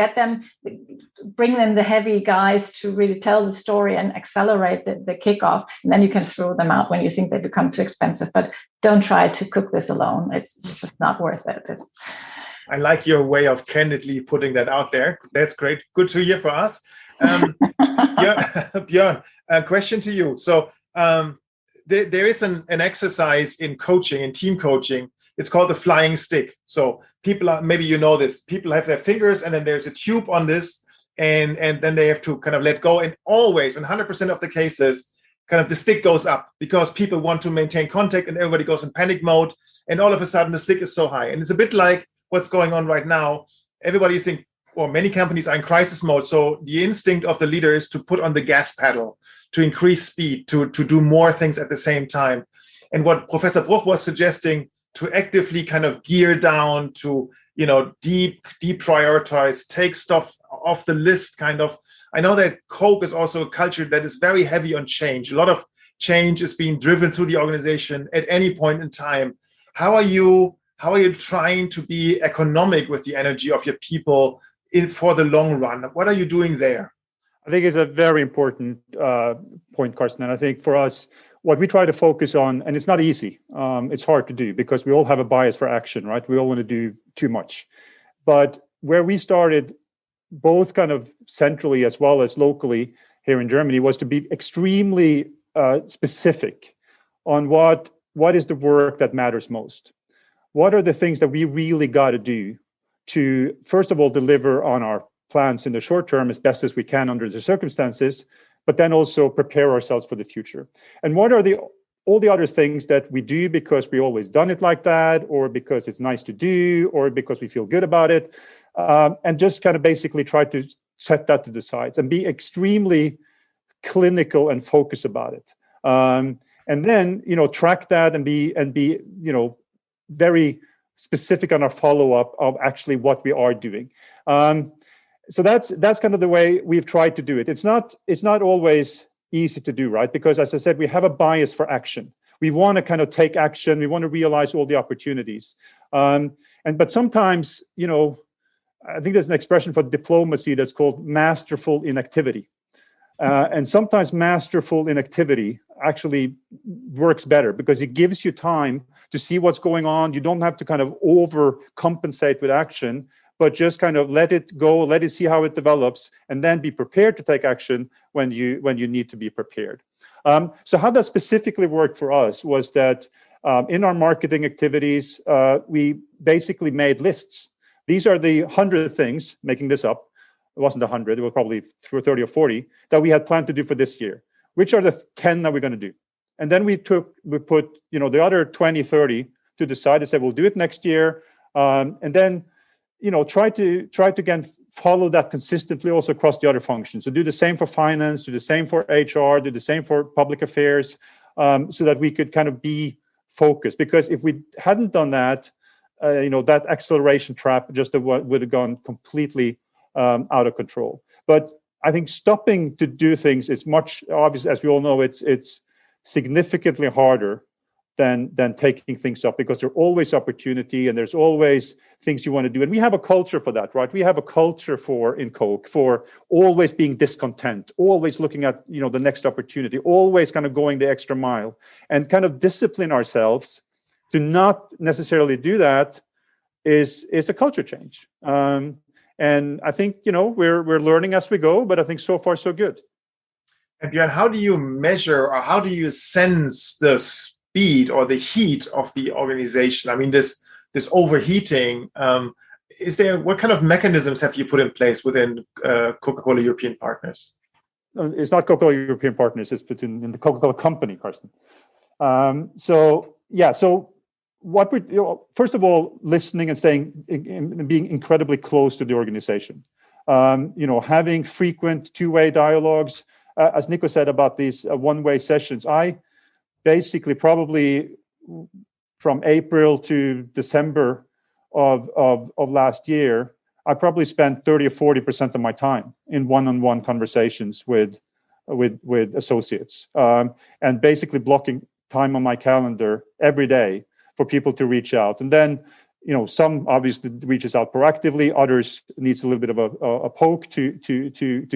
S3: bring in the heavy guys to really tell the story and accelerate the kickoff. And then you can throw them out when you think they become too expensive. But don't try to cook this alone. It's just not worth it.
S5: I like your way of candidly putting that out there. That's great. Good to hear for us. Björn, a question to you. So there is an exercise in coaching, in team coaching. It's called the flying stick. So people are, maybe you know this, people have their fingers and then there's a tube on this, and then they have to kind of let go. And always, in 100% of the cases, kind of the stick goes up because people want to maintain contact and everybody goes in panic mode. And all of a sudden the stick is so high. And it's a bit like what's going on right now. Everybody thinks, or many companies are in crisis mode. So the instinct of the leader is to put on the gas pedal, to increase speed, to do more things at the same time. And what Professor Bruch was suggesting, to actively kind of gear down, to, deprioritize, take stuff off the list kind of. I know that Coke is also a culture that is very heavy on change. A lot of change is being driven through the organization at any point in time. How are you trying to be economic with the energy of your people for the long run? What are you doing there?
S2: I think it's a very important point, Kerstin. And I think for us, what we try to focus on, and it's not easy, it's hard to do because we all have a bias for action, right? We all want to do too much. But where we started, both kind of centrally as well as locally here in Germany, was to be extremely specific on what is the work that matters most. What are the things that we really got to do to, first of all, deliver on our plans in the short term as best as we can under the circumstances, but then also prepare ourselves for the future. And what are all the other things that we do because we always done it like that, or because it's nice to do, or because we feel good about it, and just kind of basically try to set that to the sides and be extremely clinical and focus about it. And then, track that and be very specific on our follow-up of actually what we are doing. So that's kind of the way we've tried to do it. It's not always easy to do, right? Because as I said, we have a bias for action. We want to kind of take action. We want to realize all the opportunities. But sometimes, I think there's an expression for diplomacy that's called masterful inactivity. And sometimes masterful inactivity actually works better because it gives you time to see what's going on. You don't have to kind of overcompensate with action, but just kind of let it go, let it see how it develops, and then be prepared to take action when you need to be prepared. So how that specifically worked for us was that in our marketing activities, we basically made lists. These are the 100 things, making this up. It wasn't 100, it was probably 30 or 40 that we had planned to do for this year. Which are the 10 that we're going to do? And then we put, the other 20, 30 to decide and say, we'll do it next year. And then, try to again, follow that consistently also across the other functions. So do the same for finance, do the same for HR, do the same for public affairs, so that we could kind of be focused. Because if we hadn't done that, that acceleration trap just would have gone completely out of control. But I think stopping to do things is much, obviously, as we all know, it's significantly harder than taking things up, because there's always opportunity and there's always things you want to do. And we have a culture for that, right? We have a culture in Coke for always being discontent, always looking at, the next opportunity, always kind of going the extra mile, and kind of discipline ourselves to not necessarily do that is a culture change. And I think, we're learning as we go, but I think so far so good.
S5: And Bjørn, how do you measure or how do you sense the speed or the heat of the organization? I mean, this overheating, what kind of mechanisms have you put in place within Coca-Cola European Partners?
S2: It's not Coca-Cola European Partners, it's in the Coca-Cola company, Kerstin. So what we, first of all, listening and being incredibly close to the organization, having frequent two-way dialogues, as Nico said about these one-way sessions. I basically probably from April to December of last year, I probably spent 30 or 40% of my time in one-on-one conversations with associates, and basically blocking time on my calendar every day for people to reach out. And then, some obviously reaches out proactively, others needs a little bit of a poke to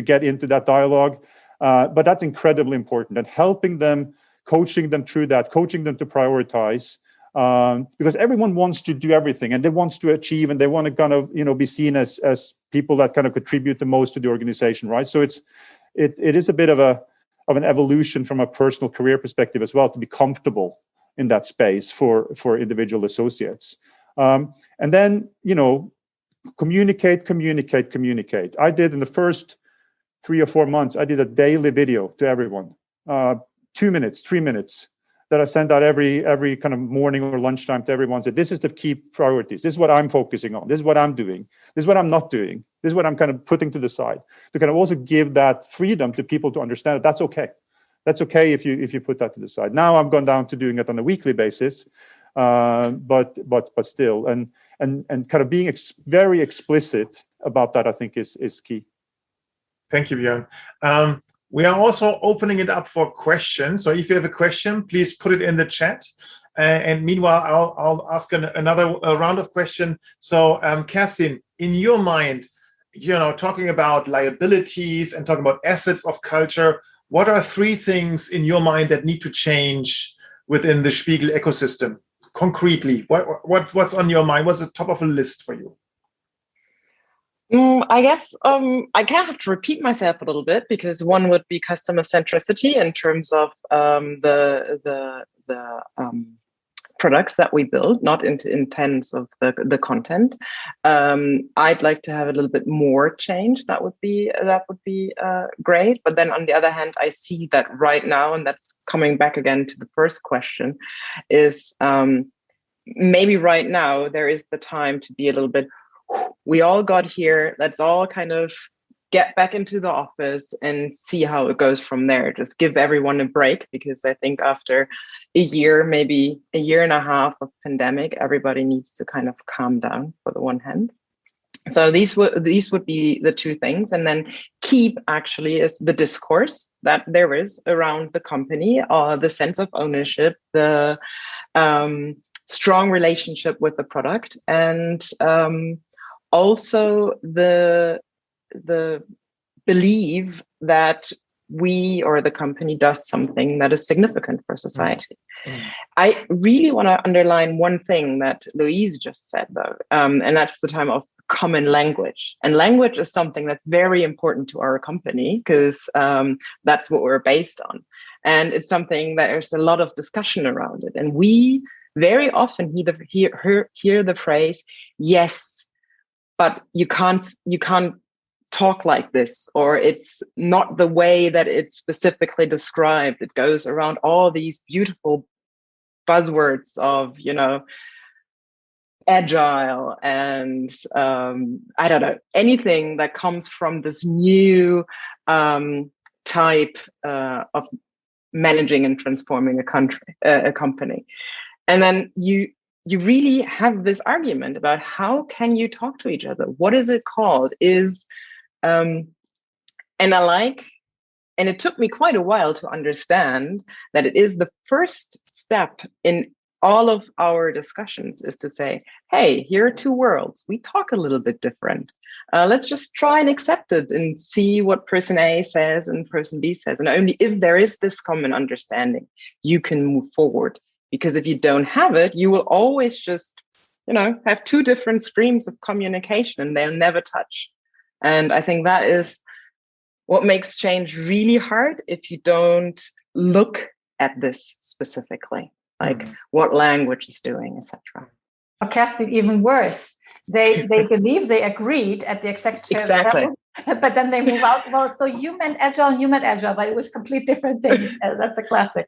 S2: get into that dialogue. But that's incredibly important, and helping them, coaching them through that, coaching them to prioritize, because everyone wants to do everything and they want to achieve, and they want to kind of, be seen as people that kind of contribute the most to the organization, right? So it is a bit of an evolution from a personal career perspective as well, to be comfortable in that space for individual associates. And then, communicate. I did in the first 3 or 4 months, I did a daily video to everyone, 2 minutes, 3 minutes that I send out every kind of morning or lunchtime to everyone. Say, this is the key priorities. This is what I'm focusing on. This is what I'm doing. This is what I'm not doing. This is what I'm kind of putting to the side. To kind of also give that freedom to people to understand that that's okay. That's okay if you put that to the side. Now I'm gone down to doing it on a weekly basis, but still, and kind of being very explicit about that, I think is key.
S5: Thank you, Bjørn. We are also opening it up for questions. So if you have a question, please put it in the chat. And meanwhile, I'll ask another round of questions. So Kerstin, in your mind, talking about liabilities and talking about assets of culture, what are 3 things in your mind that need to change within the Spiegel ecosystem? Concretely, what's on your mind? What's the top of the list for you?
S4: I guess I kind of have to repeat myself a little bit, because one would be customer centricity in terms of the products that we build, not in terms of the content. I'd like to have a little bit more change. That would be great. But then on the other hand, I see that right now, and that's coming back again to the first question, is maybe right now there is the time to be a little bit. We all got here. Let's all kind of get back into the office and see how it goes from there. Just give everyone a break, because I think after a year, maybe a year and a half of pandemic, everybody needs to kind of calm down for the one hand. So these would be the 2 things. And then keep actually is the discourse that there is around the company, the sense of ownership, the strong relationship with the product, and also the belief that we or the company does something that is significant for society. Mm-hmm. I really want to underline one thing that Luise just said, though, and that's the time of common language. And language is something that's very important to our company, because that's what we're based on. And it's something that there's a lot of discussion around it. And we very often hear the phrase, yes, but you can't talk like this, or it's not the way that it's specifically described. It goes around all these beautiful buzzwords of, agile and I don't know, anything that comes from this new type of managing and transforming a company. And then you really have this argument about how can you talk to each other? What is it called? And it took me quite a while to understand that it is the first step in all of our discussions is to say, hey, here are 2 worlds. We talk a little bit different. Let's just try and accept it and see what person A says and person B says. And only if there is this common understanding, you can move forward. Because if you don't have it, you will always just, have 2 different streams of communication and they'll never touch. And I think that is what makes change really hard if you don't look at this specifically, like what language is doing, etc.
S3: Or Kerstin, even worse, they believe they agreed at the executive level, but then they move out. Well, so you meant agile, but it was complete different things. That's a classic.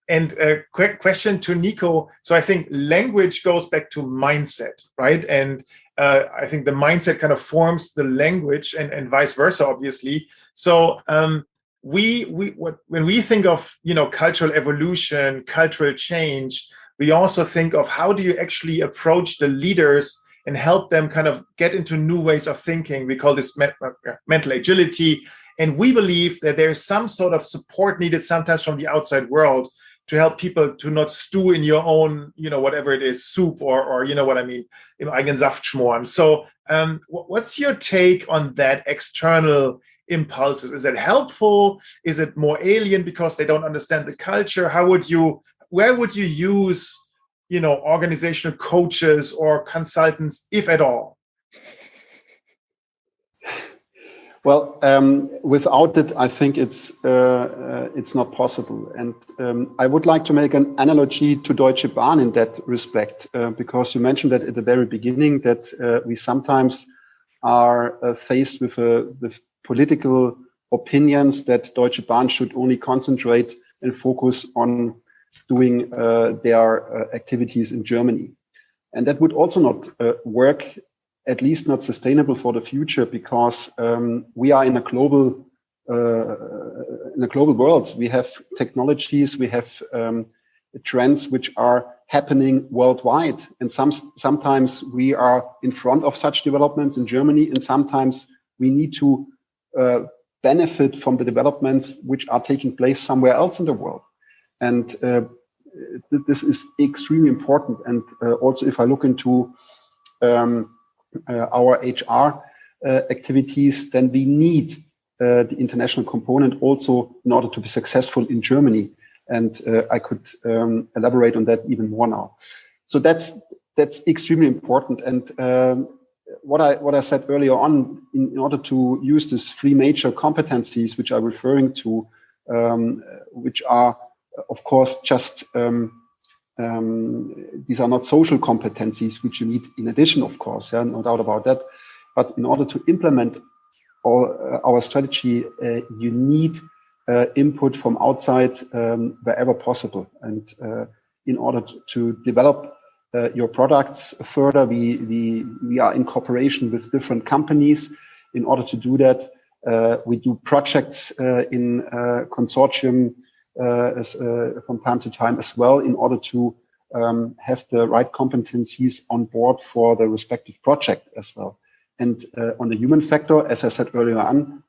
S5: And a quick question to Nico. So I think language goes back to mindset, right? And I think the mindset kind of forms the language, and vice versa, obviously. So when we think of cultural evolution, cultural change, we also think of how do you actually approach the leaders and help them kind of get into new ways of thinking. We call this mental agility. And we believe that there's some sort of support needed sometimes from the outside world to help people to not stew in your own, whatever it is, soup or what I mean, im eigenen Saft schmoren. So what's your take on that external impulses? Is it helpful? Is it more alien because they don't understand the culture? Where would you use, organizational coaches or consultants, if at all?
S6: Well, without it, I think it's not possible. And I would like to make an analogy to Deutsche Bahn in that respect, because you mentioned that at the very beginning that we sometimes are faced with political opinions that Deutsche Bahn should only concentrate and focus on doing their activities in Germany. And that would also not work, at least not sustainable for the future, because we are in a global world. We have technologies, we have trends which are happening worldwide, and sometimes we are in front of such developments in Germany, and sometimes we need to benefit from the developments which are taking place somewhere else in the world. And this is extremely important. And also, if I look into our HR activities, then we need the international component also in order to be successful in Germany. And I could elaborate on that even more now. So that's extremely important. And what I said earlier on, in order to use these three major competencies which I'm referring to, which are, of course, just these are not social competencies which you need in addition, of course, no doubt about that. But in order to implement our strategy, you need input from outside wherever possible. And in order to develop your products further, we are in cooperation with different companies. In order to do that, we do projects in consortium from time to time as well, in order to have the right competencies on board for the respective project as well. And on the human factor, as I said earlier on,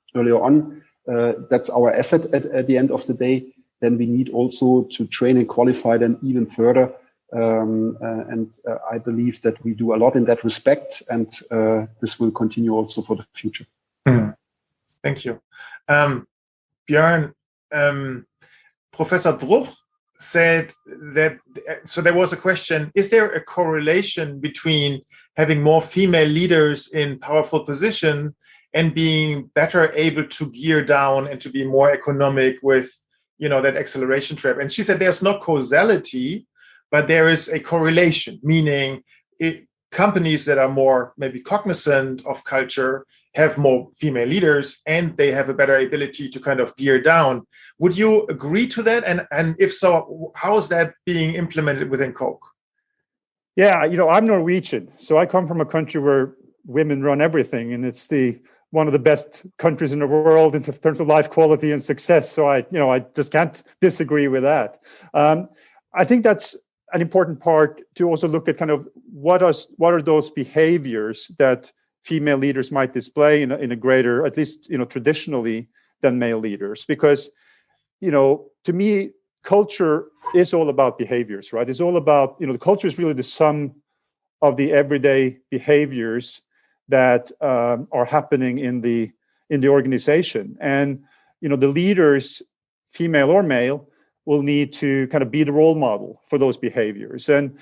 S6: that's our asset at the end of the day. Then we need also to train and qualify them even further. And I believe that we do a lot in that respect, and this will continue also for the future.
S5: Thank you. Björn, Professor Bruch said that, so there was a question, is there a correlation between having more female leaders in powerful position and being better able to gear down and to be more economic with, that acceleration trap? And she said there's no causality, but there is a correlation, meaning companies that are more maybe cognizant of culture have more female leaders, and they have a better ability to kind of gear down. Would you agree to that? And if so, how is that being implemented within Coke?
S2: Yeah, I'm Norwegian, so I come from a country where women run everything, and it's one of the best countries in the world in terms of life quality and success. So I just can't disagree with that. I think that's an important part to also look at kind of what are those behaviors that female leaders might display in a greater, at least traditionally, than male leaders. Because to me, culture is all about behaviors, right? It's all about the culture is really the sum of the everyday behaviors that are happening in the organization, and the leaders, female or male, will need to kind of be the role model for those behaviors, and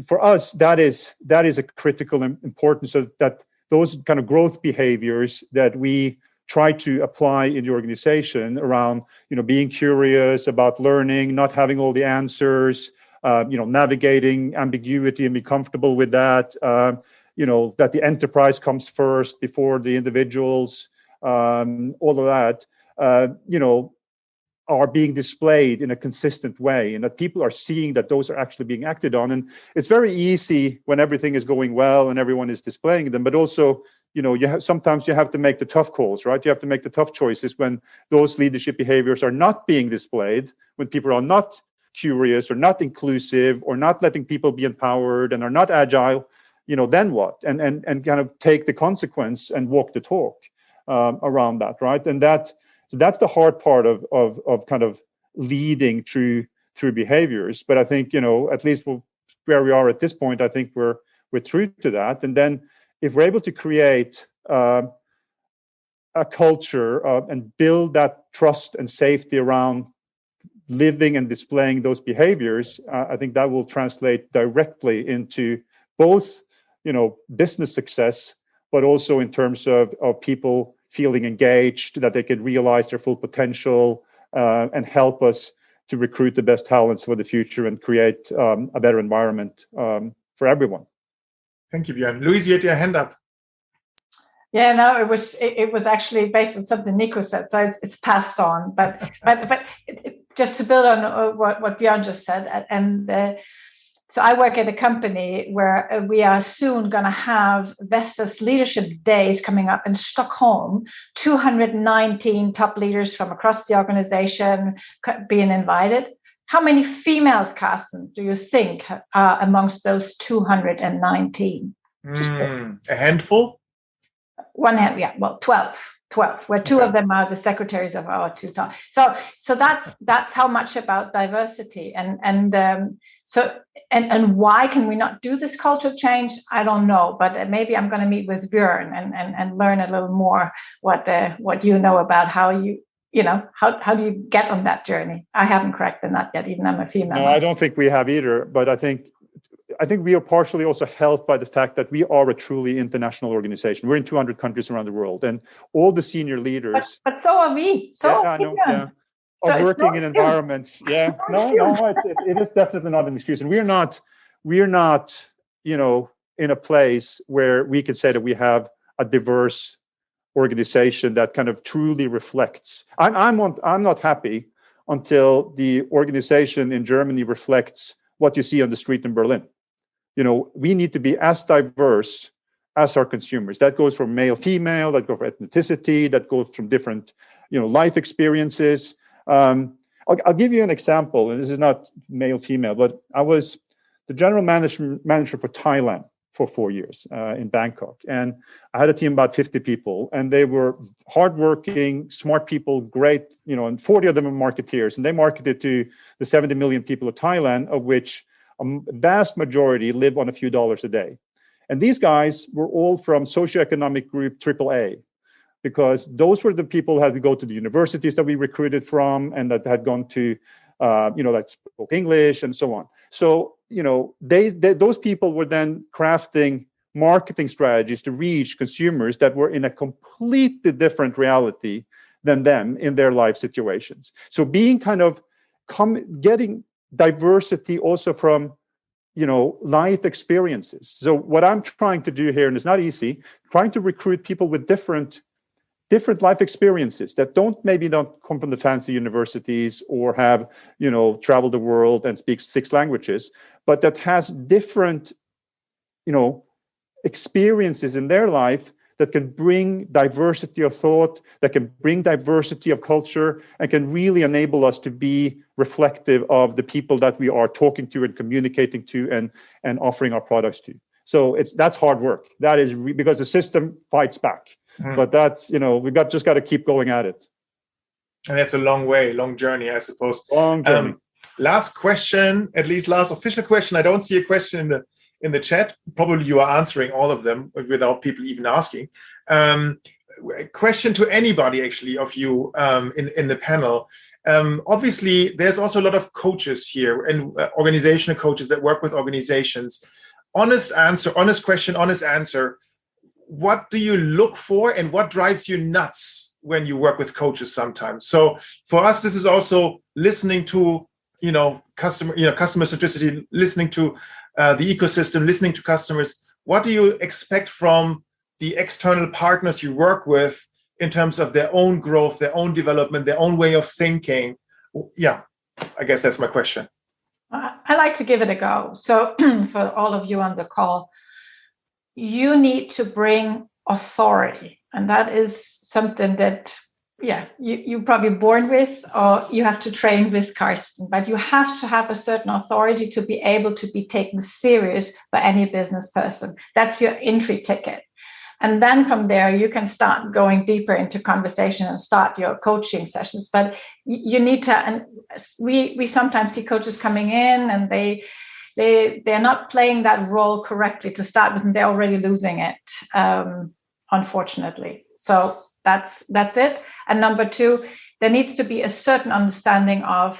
S2: for us that is a critical importance of that. Those kind of growth behaviors that we try to apply in the organization around, being curious about learning, not having all the answers, navigating ambiguity and be comfortable with that. That the enterprise comes first before the individuals, all of that, are being displayed in a consistent way, and that people are seeing that those are actually being acted on. And it's very easy when everything is going well and everyone is displaying them, but also, sometimes you have to make the tough calls, right? You have to make the tough choices when those leadership behaviors are not being displayed, when people are not curious or not inclusive or not letting people be empowered and are not agile. Then what? And kind of take the consequence and walk the talk around that, right? And that's the hard part of kind of leading through behaviors. But I think at least where we are at this point, I think we're true to that. And then if we're able to create a culture and build that trust and safety around living and displaying those behaviors, I think that will translate directly into both business success, but also in terms of people feeling engaged, that they can realize their full potential, and help us to recruit the best talents for the future and create a better environment for everyone.
S5: Thank you, Björn. Luise, you had your hand up.
S3: Yeah, no, it was actually based on something Nico said, so it's passed on. But just to build on what Bjørn just said, so I work at a company where we are soon going to have Vestas Leadership Days coming up in Stockholm. 219 top leaders from across the organization being invited. How many females, Kerstin, do you think are amongst those 219?
S5: A handful?
S3: One hand, yeah. Well, 12, where two of them are the secretaries of our two top. So that's how much about diversity, and why can we not do this culture change? I don't know, but maybe I'm going to meet with Björn and learn a little more what you know about how how do you get on that journey? I haven't cracked the nut yet, even I'm a female.
S2: No, I don't think we have either, but I think we are partially also helped by the fact that we are a truly international organization. We're in 200 countries around the world, and all the senior leaders.
S3: But so are we.
S2: Are working in environments. Yeah, it is definitely not an excuse, and we're not, in a place where we can say that we have a diverse organization that kind of truly reflects. I'm not happy until the organization in Germany reflects what you see on the street in Berlin. We need to be as diverse as our consumers. That goes from male, female, that goes for ethnicity, that goes from different, life experiences. I'll give you an example, and this is not male, female, but I was the general manager for Thailand for 4 years in Bangkok. And I had a team of about 50 people, and they were hardworking, smart people, great, and 40 of them are marketeers. And they marketed to the 70 million people of Thailand, of which a vast majority live on a few dollars a day. And these guys were all from socioeconomic group AAA, because those were the people who had to go to the universities that we recruited from and that had gone to, that spoke English and so on. So, those people were then crafting marketing strategies to reach consumers that were in a completely different reality than them in their life situations. So being kind of getting diversity also from, life experiences. So what I'm trying to do here, and it's not easy, trying to recruit people with different life experiences that maybe don't come from the fancy universities or have, traveled the world and speak 6 languages, but that has different, experiences in their life that can bring diversity of thought, that can bring diversity of culture, and can really enable us to be reflective of the people that we are talking to and communicating to and offering our products to. So that's hard work. That is because the system fights back. But that's, we've just got to keep going at it.
S5: And that's a long journey, I suppose.
S2: Long journey.
S5: Last question, at least last official question. I don't see a question in the chat. Probably you are answering all of them without people even asking. Question to anybody actually of you in the panel. Obviously, there's also a lot of coaches here and organizational coaches that work with organizations. Honest question, honest answer. What do you look for and what drives you nuts when you work with coaches sometimes? So for us, this is also listening to, customer centricity, listening to the ecosystem, listening to customers. What do you expect from the external partners you work with in terms of their own growth, their own development, their own way of thinking? Yeah, I guess that's my question.
S3: I like to give it a go. So for all of you on the call, you need to bring authority. And that is something that, you're probably born with, or you have to train with Kerstin. But you have to have a certain authority to be able to be taken serious by any business person. That's your entry ticket. And then from there, you can start going deeper into conversation and start your coaching sessions. But you need to, and we sometimes see coaches coming in and they're not playing that role correctly to start with, and they're already losing it, unfortunately. So that's it. And number 2, there needs to be a certain understanding of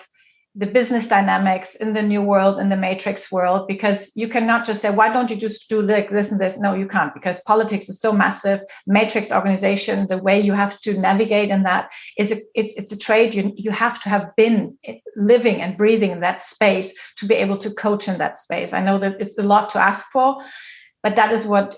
S3: the business dynamics in the new world, in the matrix world, because you cannot just say, why don't you just do like this and this? No, you can't, because politics is so massive. Matrix organization, the way you have to navigate in that is it's a trade. You have to have been living and breathing in that space to be able to coach in that space. I know that it's a lot to ask for, But that is what,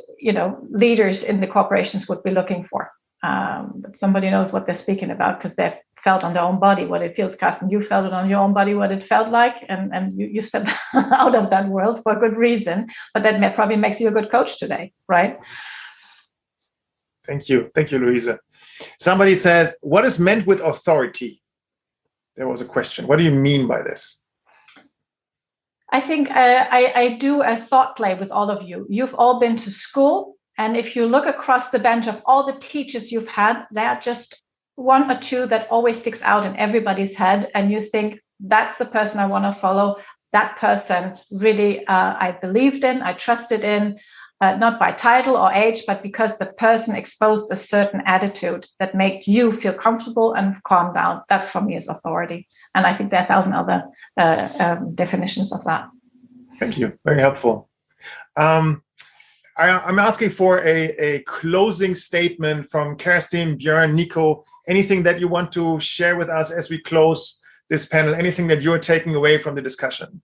S3: leaders in the corporations would be looking for. But somebody knows what they're speaking about because they've felt on their own body what it feels. Kerstin, you felt it on your own body what it felt like, and you stepped out of that world for a good reason. But that probably makes you a good coach today, right?
S5: Thank you, Luise. Somebody says, "What is meant with authority?" There was a question. What do you mean by this?
S3: I think I do a thought play with all of you. You've all been to school. And if you look across the bench of all the teachers you've had, there are just one or two that always sticks out in everybody's head. And you think, that's the person I want to follow. That person really I believed in, I trusted in, not by title or age, but because the person exposed a certain attitude that made you feel comfortable and calm down. That's for me is authority. And I think there are 1,000 other definitions of that.
S5: Thank you. Very helpful. I'm asking for a closing statement from Kerstin, Björn, Niko. Anything that you want to share with us as we close this panel? Anything that you're taking away from the discussion?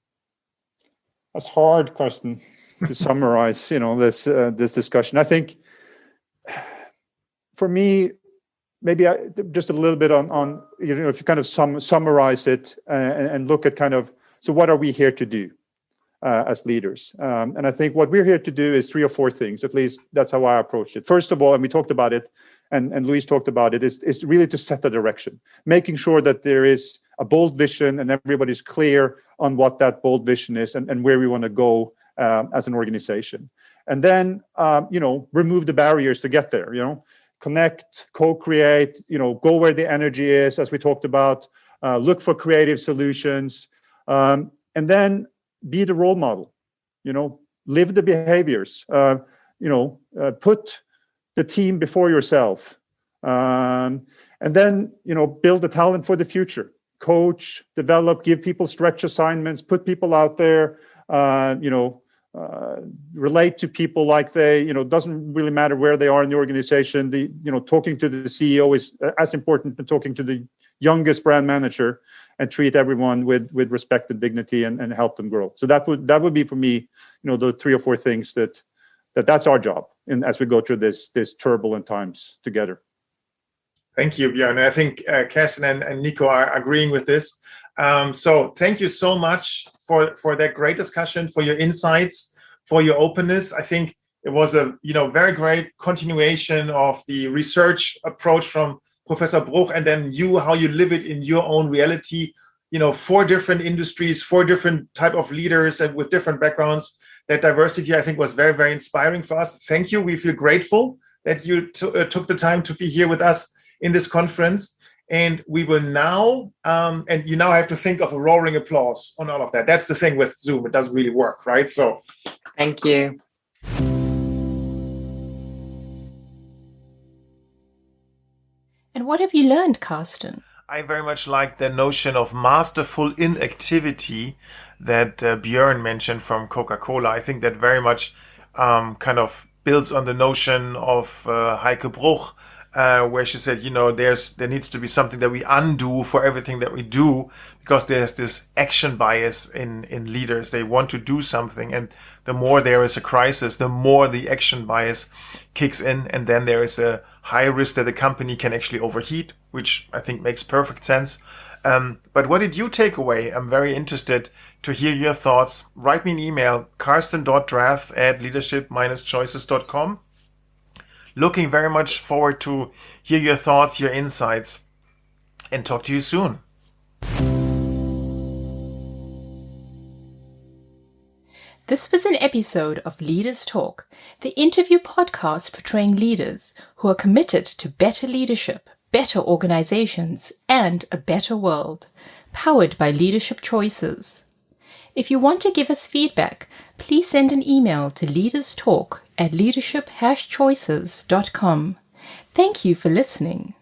S2: That's hard, Kerstin, to summarize, this discussion. I think for me, maybe just a little bit on if you kind of summarize it and look at so what are we here to do? As leaders. And I think what we're here to do is 3 or 4 things, at least that's how I approached it. First of all, and we talked about it, and Luise talked about it, is really to set the direction, making sure that there is a bold vision and everybody's clear on what that bold vision is and where we want to go as an organization. And then, remove the barriers to get there, connect, co-create, go where the energy is, as we talked about, look for creative solutions, and then be the role model, live the behaviors, put the team before yourself, and then, build the talent for the future, coach, develop, give people stretch assignments, put people out there, relate to people like they, doesn't really matter where they are in the organization. Talking to the CEO is as important as talking to the youngest brand manager, and treat everyone with respect and dignity and help them grow. So that would be for me, the 3 or 4 things that's our job as we go through this turbulent times together.
S5: Thank you, Björn. I think Kerstin and Niko are agreeing with this. So thank you so much for that great discussion, for your insights, for your openness. I think it was a very great continuation of the research approach from Professor Bruch, and then how you live it in your own reality, 4 different industries, 4 different type of leaders and with different backgrounds. That diversity, I think, was very, very inspiring for us. Thank you. We feel grateful that you took the time to be here with us in this conference. And we will now, and you now have to think of a roaring applause on all of that. That's the thing with Zoom. It doesn't really work, right? So
S4: thank you.
S1: And what have you learned, Kerstin?
S5: I very much like the notion of masterful inactivity that Björn mentioned from Coca-Cola. I think that very much kind of builds on the notion of Heike Bruch, where she said, there needs to be something that we undo for everything that we do, because there's this action bias in leaders. They want to do something, and the more there is a crisis, the more the action bias kicks in, and then there is a high risk that the company can actually overheat, which I think makes perfect sense. But what did you take away? I'm very interested to hear your thoughts. Write me an email, karsten.drath@leadership-choices.com. Looking very much forward to hear your thoughts, your insights, and talk to you soon.
S1: This was an episode of Leaders Talk, the interview podcast portraying leaders who are committed to better leadership, better organizations, and a better world, powered by Leadership Choices. If you want to give us feedback, please send an email to leaderstalk@leadership-choices.com. Thank you for listening.